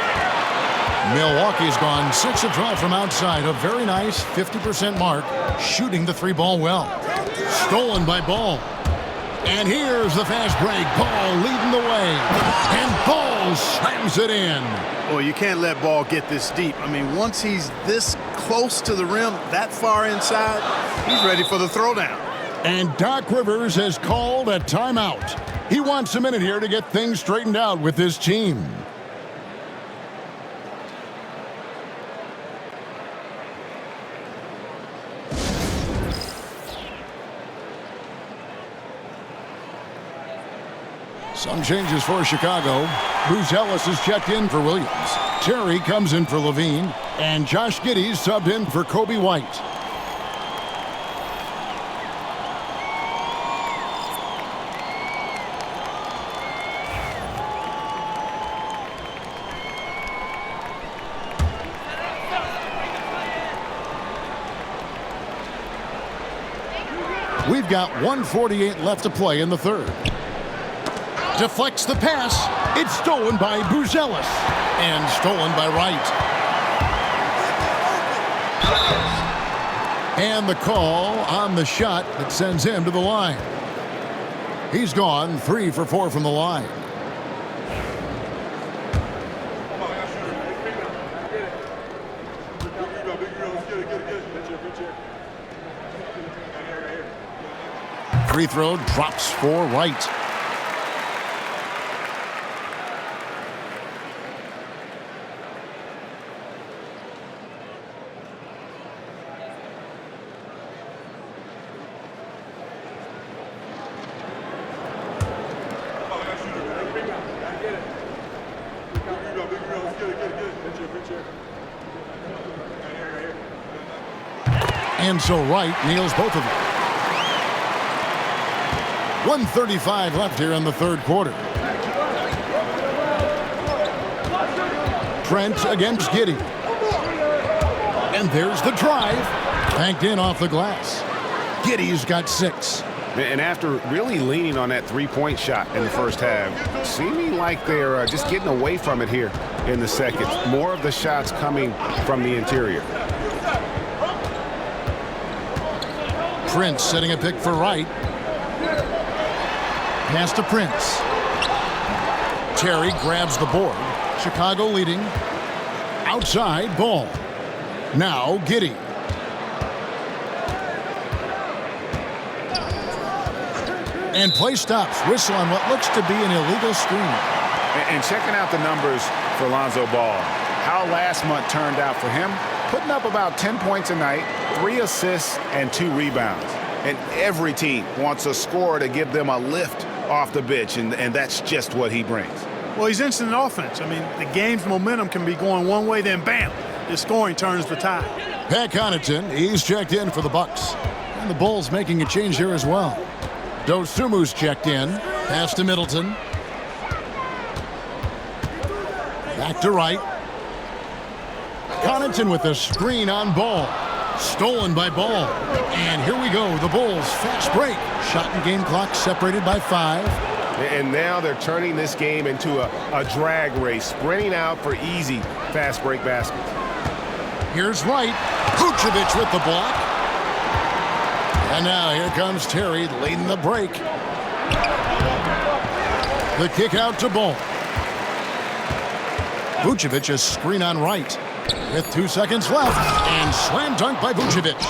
Milwaukee's gone 6 of 12 from outside. A very nice 50% mark. Shooting the three ball well. Stolen by Ball. And here's the fast break. Ball leading the way. And Ball slams it in. Oh, you can't let Ball get this deep. I mean, once he's this close to the rim, that far inside, he's ready for the throwdown. And Doc Rivers has called a timeout. He wants a minute here to get things straightened out with his team. Some changes for Chicago. Bruce Ellis is checked in for Williams. Terry comes in for Levine. And Josh Giddey's subbed in for Kobe White. We've got 1:48 left to play in the third. Deflects the pass. It's stolen by Buzelis. And stolen by Wright. And the call on the shot that sends him to the line. He's gone 3 for 4 from the line. Free throw drops for Wright. And so Wright nails both of them. 1:35 left here in the third quarter. Trent against Giddey. And there's the drive. Banked in off the glass. Giddey's got 6. And after really leaning on that three-point shot in the first half, seeming like they're just getting away from it here in the second. More of the shots coming from the interior. Prince setting a pick for Wright. Pass to Prince. Terry grabs the board. Chicago leading. Outside ball. Now Giddey. And play stops. Whistle on what looks to be an illegal screen. And checking out the numbers for Lonzo Ball. How last month turned out for him. Putting up about 10 points a night, 3 assists, and 2 rebounds. And every team wants a scorer to give them a lift off the bench, and that's just what he brings. Well, he's instant offense. I mean, the game's momentum can be going one way, then bam, his scoring turns the tide. Pat Connaughton, he's checked in for the Bucks. And the Bulls making a change here as well. Dosumu's checked in. Pass to Middleton. Back to Wright. Connaughton with a screen on Ball. Stolen by Ball. And here we go. The Bulls fast break. Shot and game clock separated by 5. And now they're turning this game into a drag race, sprinting out for easy fast break baskets. Here's Wright. Vucevic with the block. And now here comes Terry leading the break. The kick out to Ball. Vucevic is screen on Wright. With 2 seconds left, and slam dunk by Vucevic.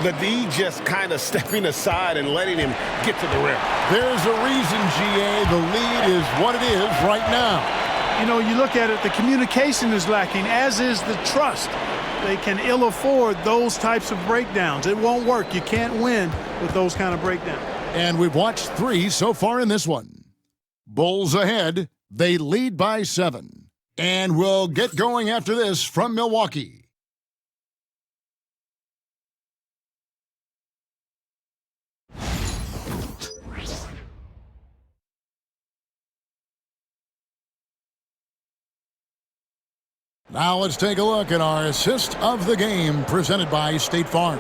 The D just kind of stepping aside and letting him get to the rim. There's a reason, GA, the lead is what it is right now. You know, you look at it, the communication is lacking, as is the trust. They can ill afford those types of breakdowns. It won't work. You can't win with those kind of breakdowns. And we've watched 3 so far in this one. Bulls ahead. They lead by 7. And we'll get going after this from Milwaukee. Now let's take a look at our assist of the game presented by State Farm.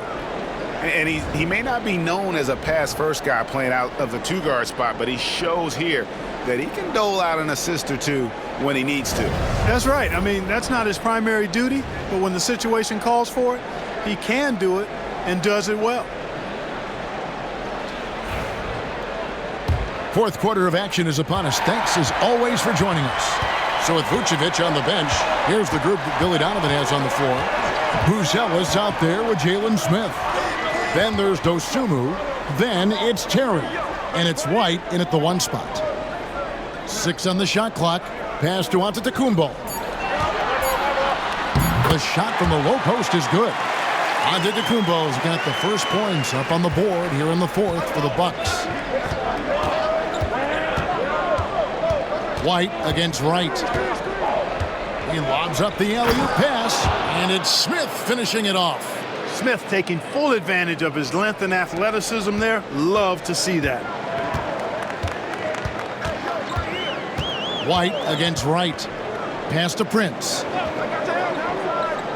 And he may not be known as a pass-first guy playing out of the 2-guard spot, but he shows here that he can dole out an assist or 2 when he needs to. That's right. I mean, that's not his primary duty, but when the situation calls for it, he can do it and does it well. Fourth quarter of action is upon us. Thanks as always for joining us. So with Vucevic on the bench, here's the group that Billy Donovan has on the floor. Buzelis out there with Jalen Smith. Then there's Dosumu. Then it's Terry. And it's White in at the 1 spot. 6 on the shot clock. Pass to Antetokounmpo. The shot from the low post is good. Antetokounmpo's got the first points up on the board here in the 4th for the Bucks. White against Wright. He lobs up the alley-oop pass, and it's Smith finishing it off. Smith taking full advantage of his length and athleticism there. Love to see that. White against Wright. Pass to Prince.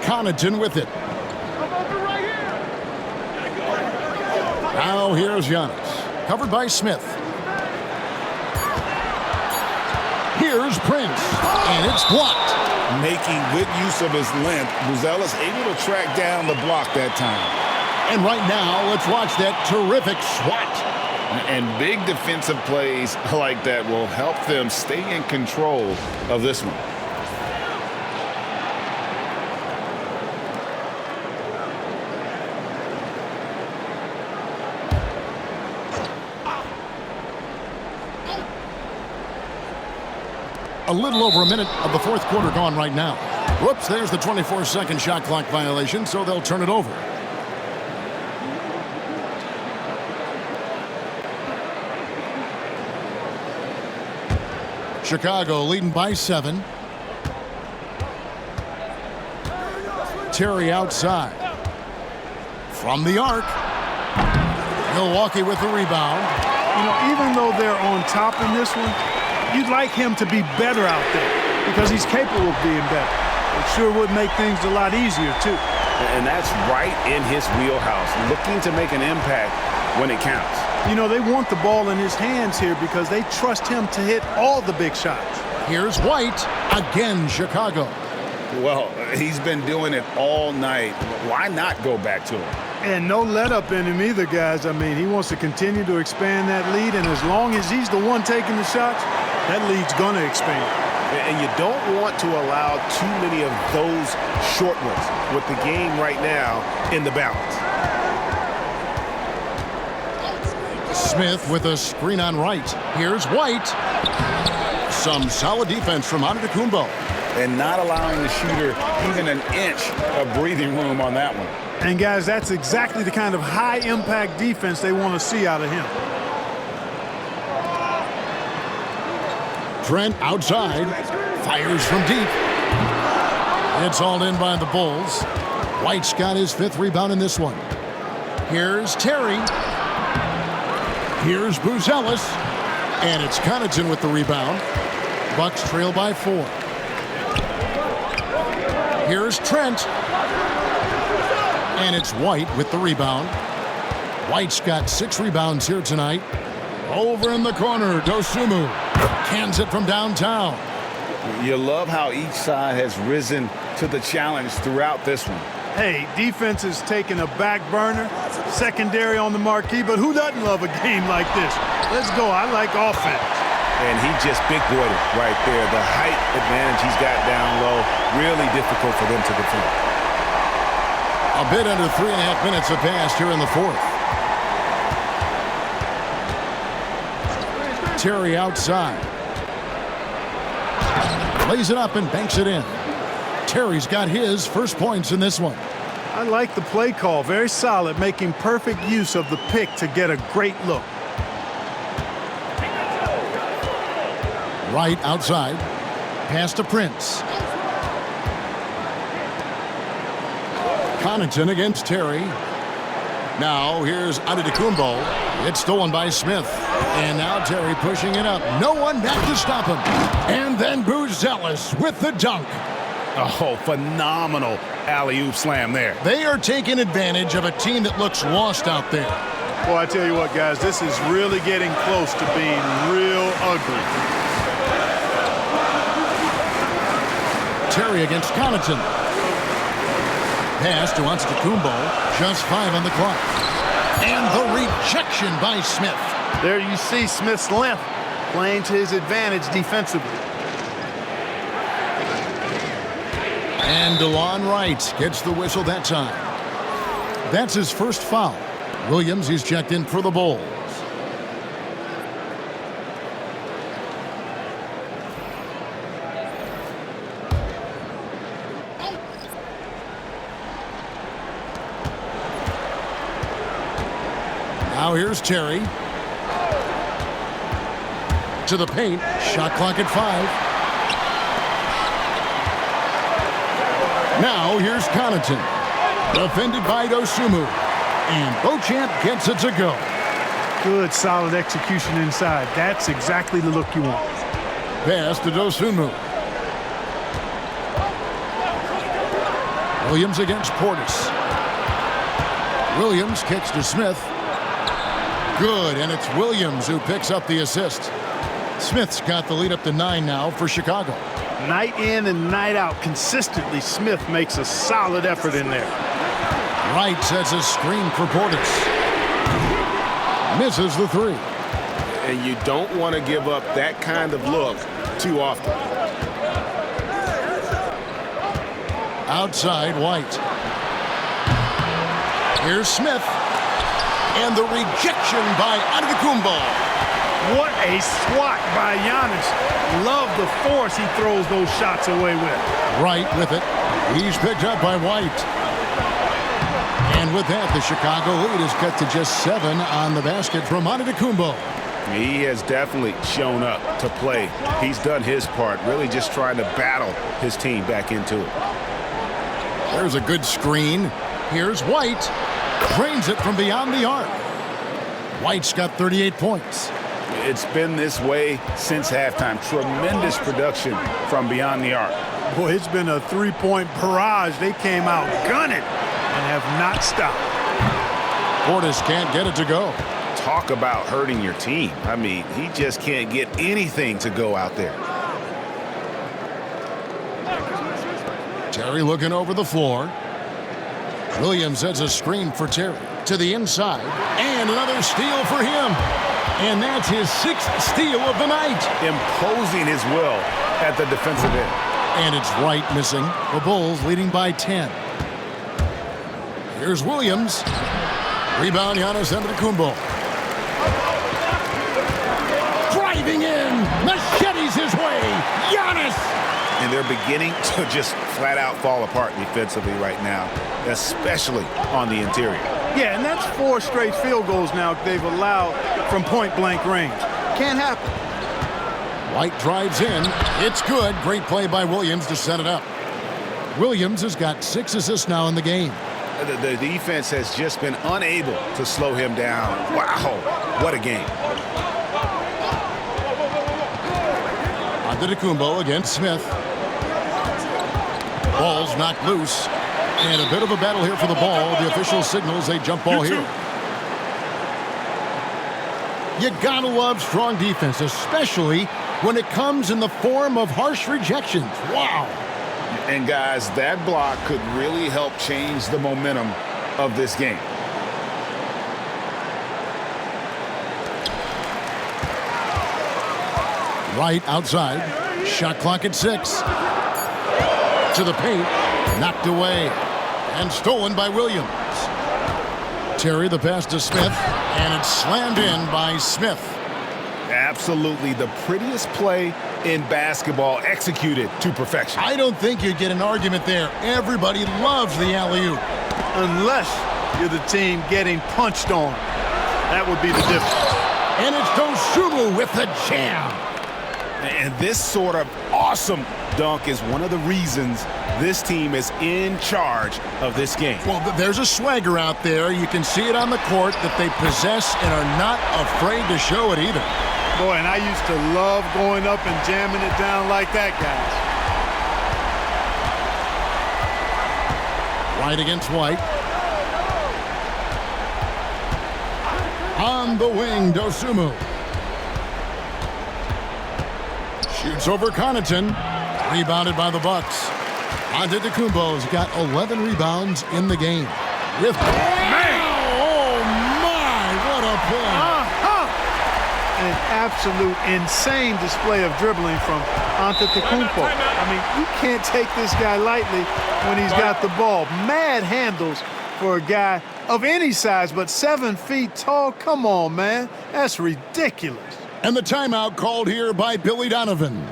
Connaughton with it. Now here's Giannis. Covered by Smith. Here's Prince. And it's blocked. Making good use of his length. Buzelis able to track down the block that time. And right now, let's watch that terrific swat. And big defensive plays like that will help them stay in control of this one. A little over a minute of the fourth quarter gone right now. Whoops, there's the 24-second shot clock violation, so they'll turn it over. Chicago leading by 7. Terry outside. From the arc. Milwaukee with the rebound. You know, even though they're on top in this one, you'd like him to be better out there because he's capable of being better. It sure would make things a lot easier, too. And that's right in his wheelhouse, looking to make an impact when it counts. You know, they want the ball in his hands here because they trust him to hit all the big shots. Here's White. Again, Chicago. Well, he's been doing it all night. Why not go back to him? And no let up in him either, guys. I mean, he wants to continue to expand that lead, and as long as he's the one taking the shots, that lead's going to expand. And you don't want to allow too many of those short ones with the game right now in the balance. Smith with a screen on right. Here's White. Some solid defense from Antetokounmpo. And not allowing the shooter even an inch of breathing room on that one. And, guys, that's exactly the kind of high-impact defense they want to see out of him. Trent outside. Fires from deep. It's hauled in by the Bulls. White's got his 5th rebound in this one. Here's Terry. Here's Buzelis. And it's Connaughton with the rebound. Bucks trail by 4. Here's Trent. And it's White with the rebound. White's got 6 rebounds here tonight. Over in the corner, Dosunmu cans it from downtown. You love how each side has risen to the challenge throughout this one. Hey, defense is taking a back burner, secondary on the marquee, but who doesn't love a game like this? Let's go. I like offense. And he just big-boyed it right there. The height advantage he's got down low, really difficult for them to defend. A bit under 3.5 minutes have passed here in the fourth. Terry outside. Lays it up and banks it in. Terry's got his first points in this one. I like the play call. Very solid, making perfect use of the pick to get a great look. Right outside. Pass to Prince. Connaughton against Terry. Now here's Antetokounmpo. It's stolen by Smith. And now Terry pushing it up. No one back to stop him. And then Buzelis with the dunk. Oh, phenomenal alley-oop slam there. They are taking advantage of a team that looks lost out there. Well, I tell you what, guys, this is really getting close to being real ugly. Terry against Connaughton. Pass to Antetokounmpo. Just 5 on the clock. And the rejection by Smith. There you see Smith's length playing to his advantage defensively. And DeLon Wright gets the whistle that time. That's his first foul. Williams is checked in for the Bulls. Now here's Terry. To the paint. Shot clock at 5. Now here's Connaughton. Defended by Dosunmu. And Beauchamp gets it to go. Good, solid execution inside. That's exactly the look you want. Pass to Dosunmu. Williams against Portis. Williams kicks to Smith. Good, and it's Williams who picks up the assist. Smith's got the lead up to 9 now for Chicago. Night in and night out, consistently, Smith makes a solid effort in there. Wright sets a screen for Portis. Misses the 3. And you don't want to give up that kind of look too often. Outside, White. Here's Smith. And the rejection by Antetokounmpo. What a swat by Giannis. Love the force he throws those shots away with. Right with it. He's picked up by White. And with that, the Chicago lead is cut to just 7 on the basket from Antetokounmpo. He has definitely shown up to play. He's done his part, really just trying to battle his team back into it. There's a good screen. Here's White. Drains it from beyond the arc. White's got 38 points. It's been this way since halftime. Tremendous production from beyond the arc. Boy, it's been a three-point barrage. They came out gunning and have not stopped. Portis can't get it to go. Talk about hurting your team. I mean, he just can't get anything to go out there. Terry looking over the floor. Williams sets a screen for Terry to the inside. And another steal for him. And that's his 6th steal of the night. Imposing his will at the defensive end. And it's White missing. The Bulls leading by 10. Here's Williams. Rebound, Giannis Antetokounmpo. Driving in. Machetes his way. Giannis. And they're beginning to just flat out fall apart defensively right now, especially on the interior. Yeah, and that's 4 straight field goals now they've allowed from point-blank range. Can't happen. White drives in. It's good. Great play by Williams to set it up. Williams has got 6 assists now in the game. The defense has just been unable to slow him down. Wow, what a game. Antetokounmpo against Smith. Ball's knocked loose. And a bit of a battle here for the ball. The official signals a jump ball here. You gotta love strong defense, especially when it comes in the form of harsh rejections. Wow. And guys, that block could really help change the momentum of this game. Right outside. Shot clock at 6. To the paint. Knocked away. And stolen by Williams. Terry the pass to Smith. And it's slammed in by Smith. Absolutely the prettiest play in basketball, executed to perfection. I don't think you'd get an argument there. Everybody loves the alley-oop. Unless you're the team getting punched on. That would be the difference. And it's Dosunmu with the jam. And this sort of awesome dunk is one of the reasons this team is in charge of this game. Well, there's a swagger out there. You can see it on the court that they possess and are not afraid to show it either. Boy, and I used to love going up and jamming it down like that, guys. White against White. On the wing, Dosunmu. Shoots over Connaughton. Rebounded by the Bucks. Antetokounmpo's got 11 rebounds in the game. With oh my, what a play. An absolute insane display of dribbling from Antetokounmpo. I mean, you can't take this guy lightly when he's got the ball. Mad handles for a guy of any size, but 7 feet tall. Come on, man. That's ridiculous. And the timeout called here by Billy Donovan.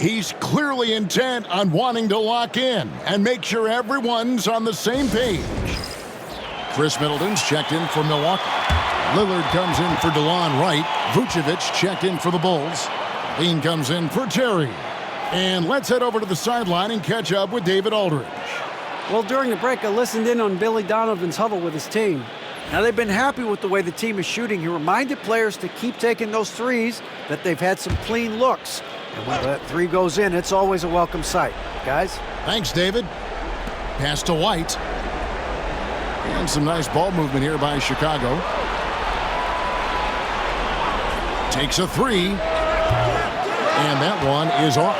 He's clearly intent on wanting to lock in and make sure everyone's on the same page. Chris Middleton's checked in for Milwaukee. Lillard comes in for DeLon Wright. Vucevic checked in for the Bulls. Lean comes in for Terry. And let's head over to the sideline and catch up with David Aldridge. Well, during the break, I listened in on Billy Donovan's huddle with his team. Now, they've been happy with the way the team is shooting. He reminded players to keep taking those threes, that they've had some clean looks. And when that 3 goes in, it's always a welcome sight. Guys? Thanks, David. Pass to White. And some nice ball movement here by Chicago. Takes a 3. And that one is off.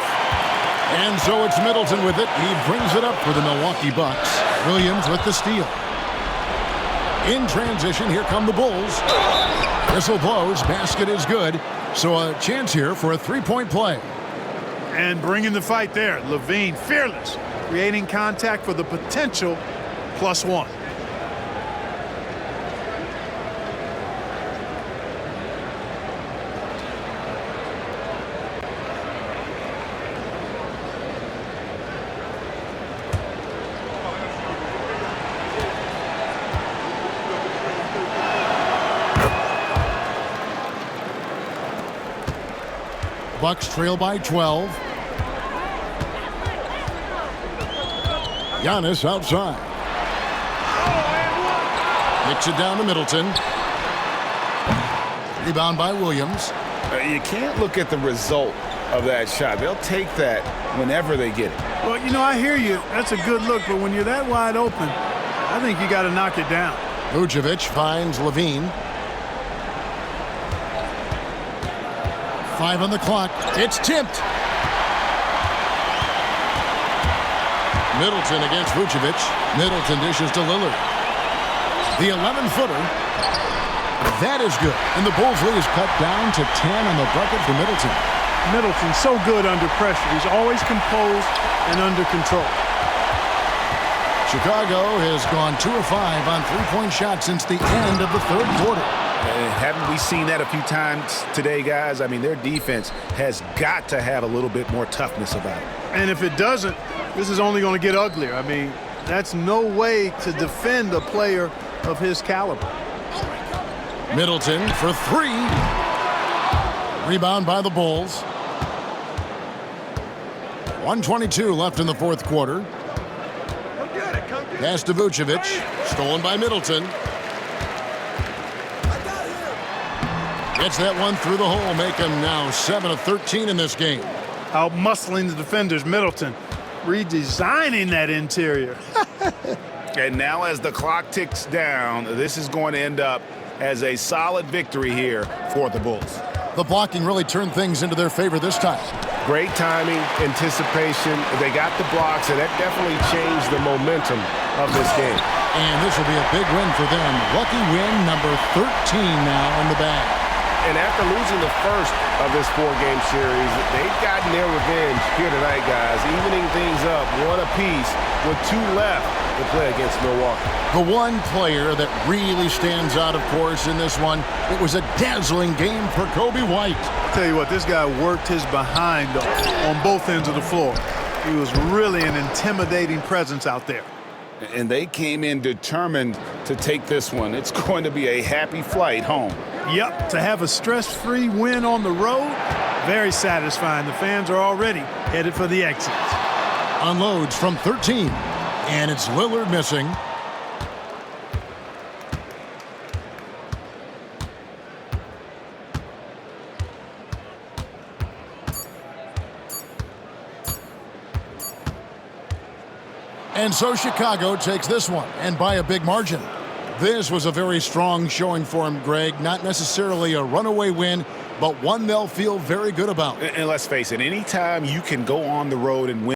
And so it's Middleton with it. He brings it up for the Milwaukee Bucks. Williams with the steal. In transition, here come the Bulls. Whistle blows. Basket is good. So a chance here for a 3-point play. And bringing the fight there. Levine, fearless. Creating contact for the potential +1. Bucks trail by 12. Giannis outside. Kicks it down to Middleton. Rebound by Williams. You can't look at the result of that shot. They'll take that whenever they get it. Well, you know, I hear you. That's a good look, but when you're that wide open, I think you got to knock it down. Vucevic finds Levine. 5 on the clock. It's tipped. Middleton against Vucevic. Middleton dishes to Lillard. The 11-footer. That is good. And the Bulls lead is cut down to 10 on the bucket for Middleton. Middleton's so good under pressure. He's always composed and under control. Chicago has gone 2 of 5 on three-point shots since the end of the third quarter. Haven't we seen that a few times today, guys? I mean, their defense has got to have a little bit more toughness about it. And if it doesn't, this is only going to get uglier. I mean, that's no way to defend a player of his caliber. Middleton for 3. Rebound by the Bulls. 1:22 left in the fourth quarter. Pass to Vucevic. Stolen by Middleton. Gets that one through the hole. Make him now 7 of 13 in this game. Out muscling the defenders. Middleton redesigning that interior. And now as the clock ticks down, this is going to end up as a solid victory here for the Bulls. The blocking really turned things into their favor this time. Great timing, anticipation. They got the blocks, and that definitely changed the momentum of this game. And this will be a big win for them. Lucky win number 13 now in the bag. And after losing the first of this 4-game series, they've gotten their revenge here tonight, guys, evening things up 1 apiece with 2 left to play against Milwaukee. The one player that really stands out, of course, in this one, it was a dazzling game for Kobe White. I'll tell you what, this guy worked his behind off on both ends of the floor. He was really an intimidating presence out there. And they came in determined to take this one. It's going to be a happy flight home. Yep, to have a stress-free win on the road, very satisfying. The fans are already headed for the exits. Unloads from 13, and it's Lillard missing. And so Chicago takes this one, and by a big margin. This was a very strong showing for him, Greg. Not necessarily a runaway win, but one they'll feel very good about. And let's face it, anytime you can go on the road and win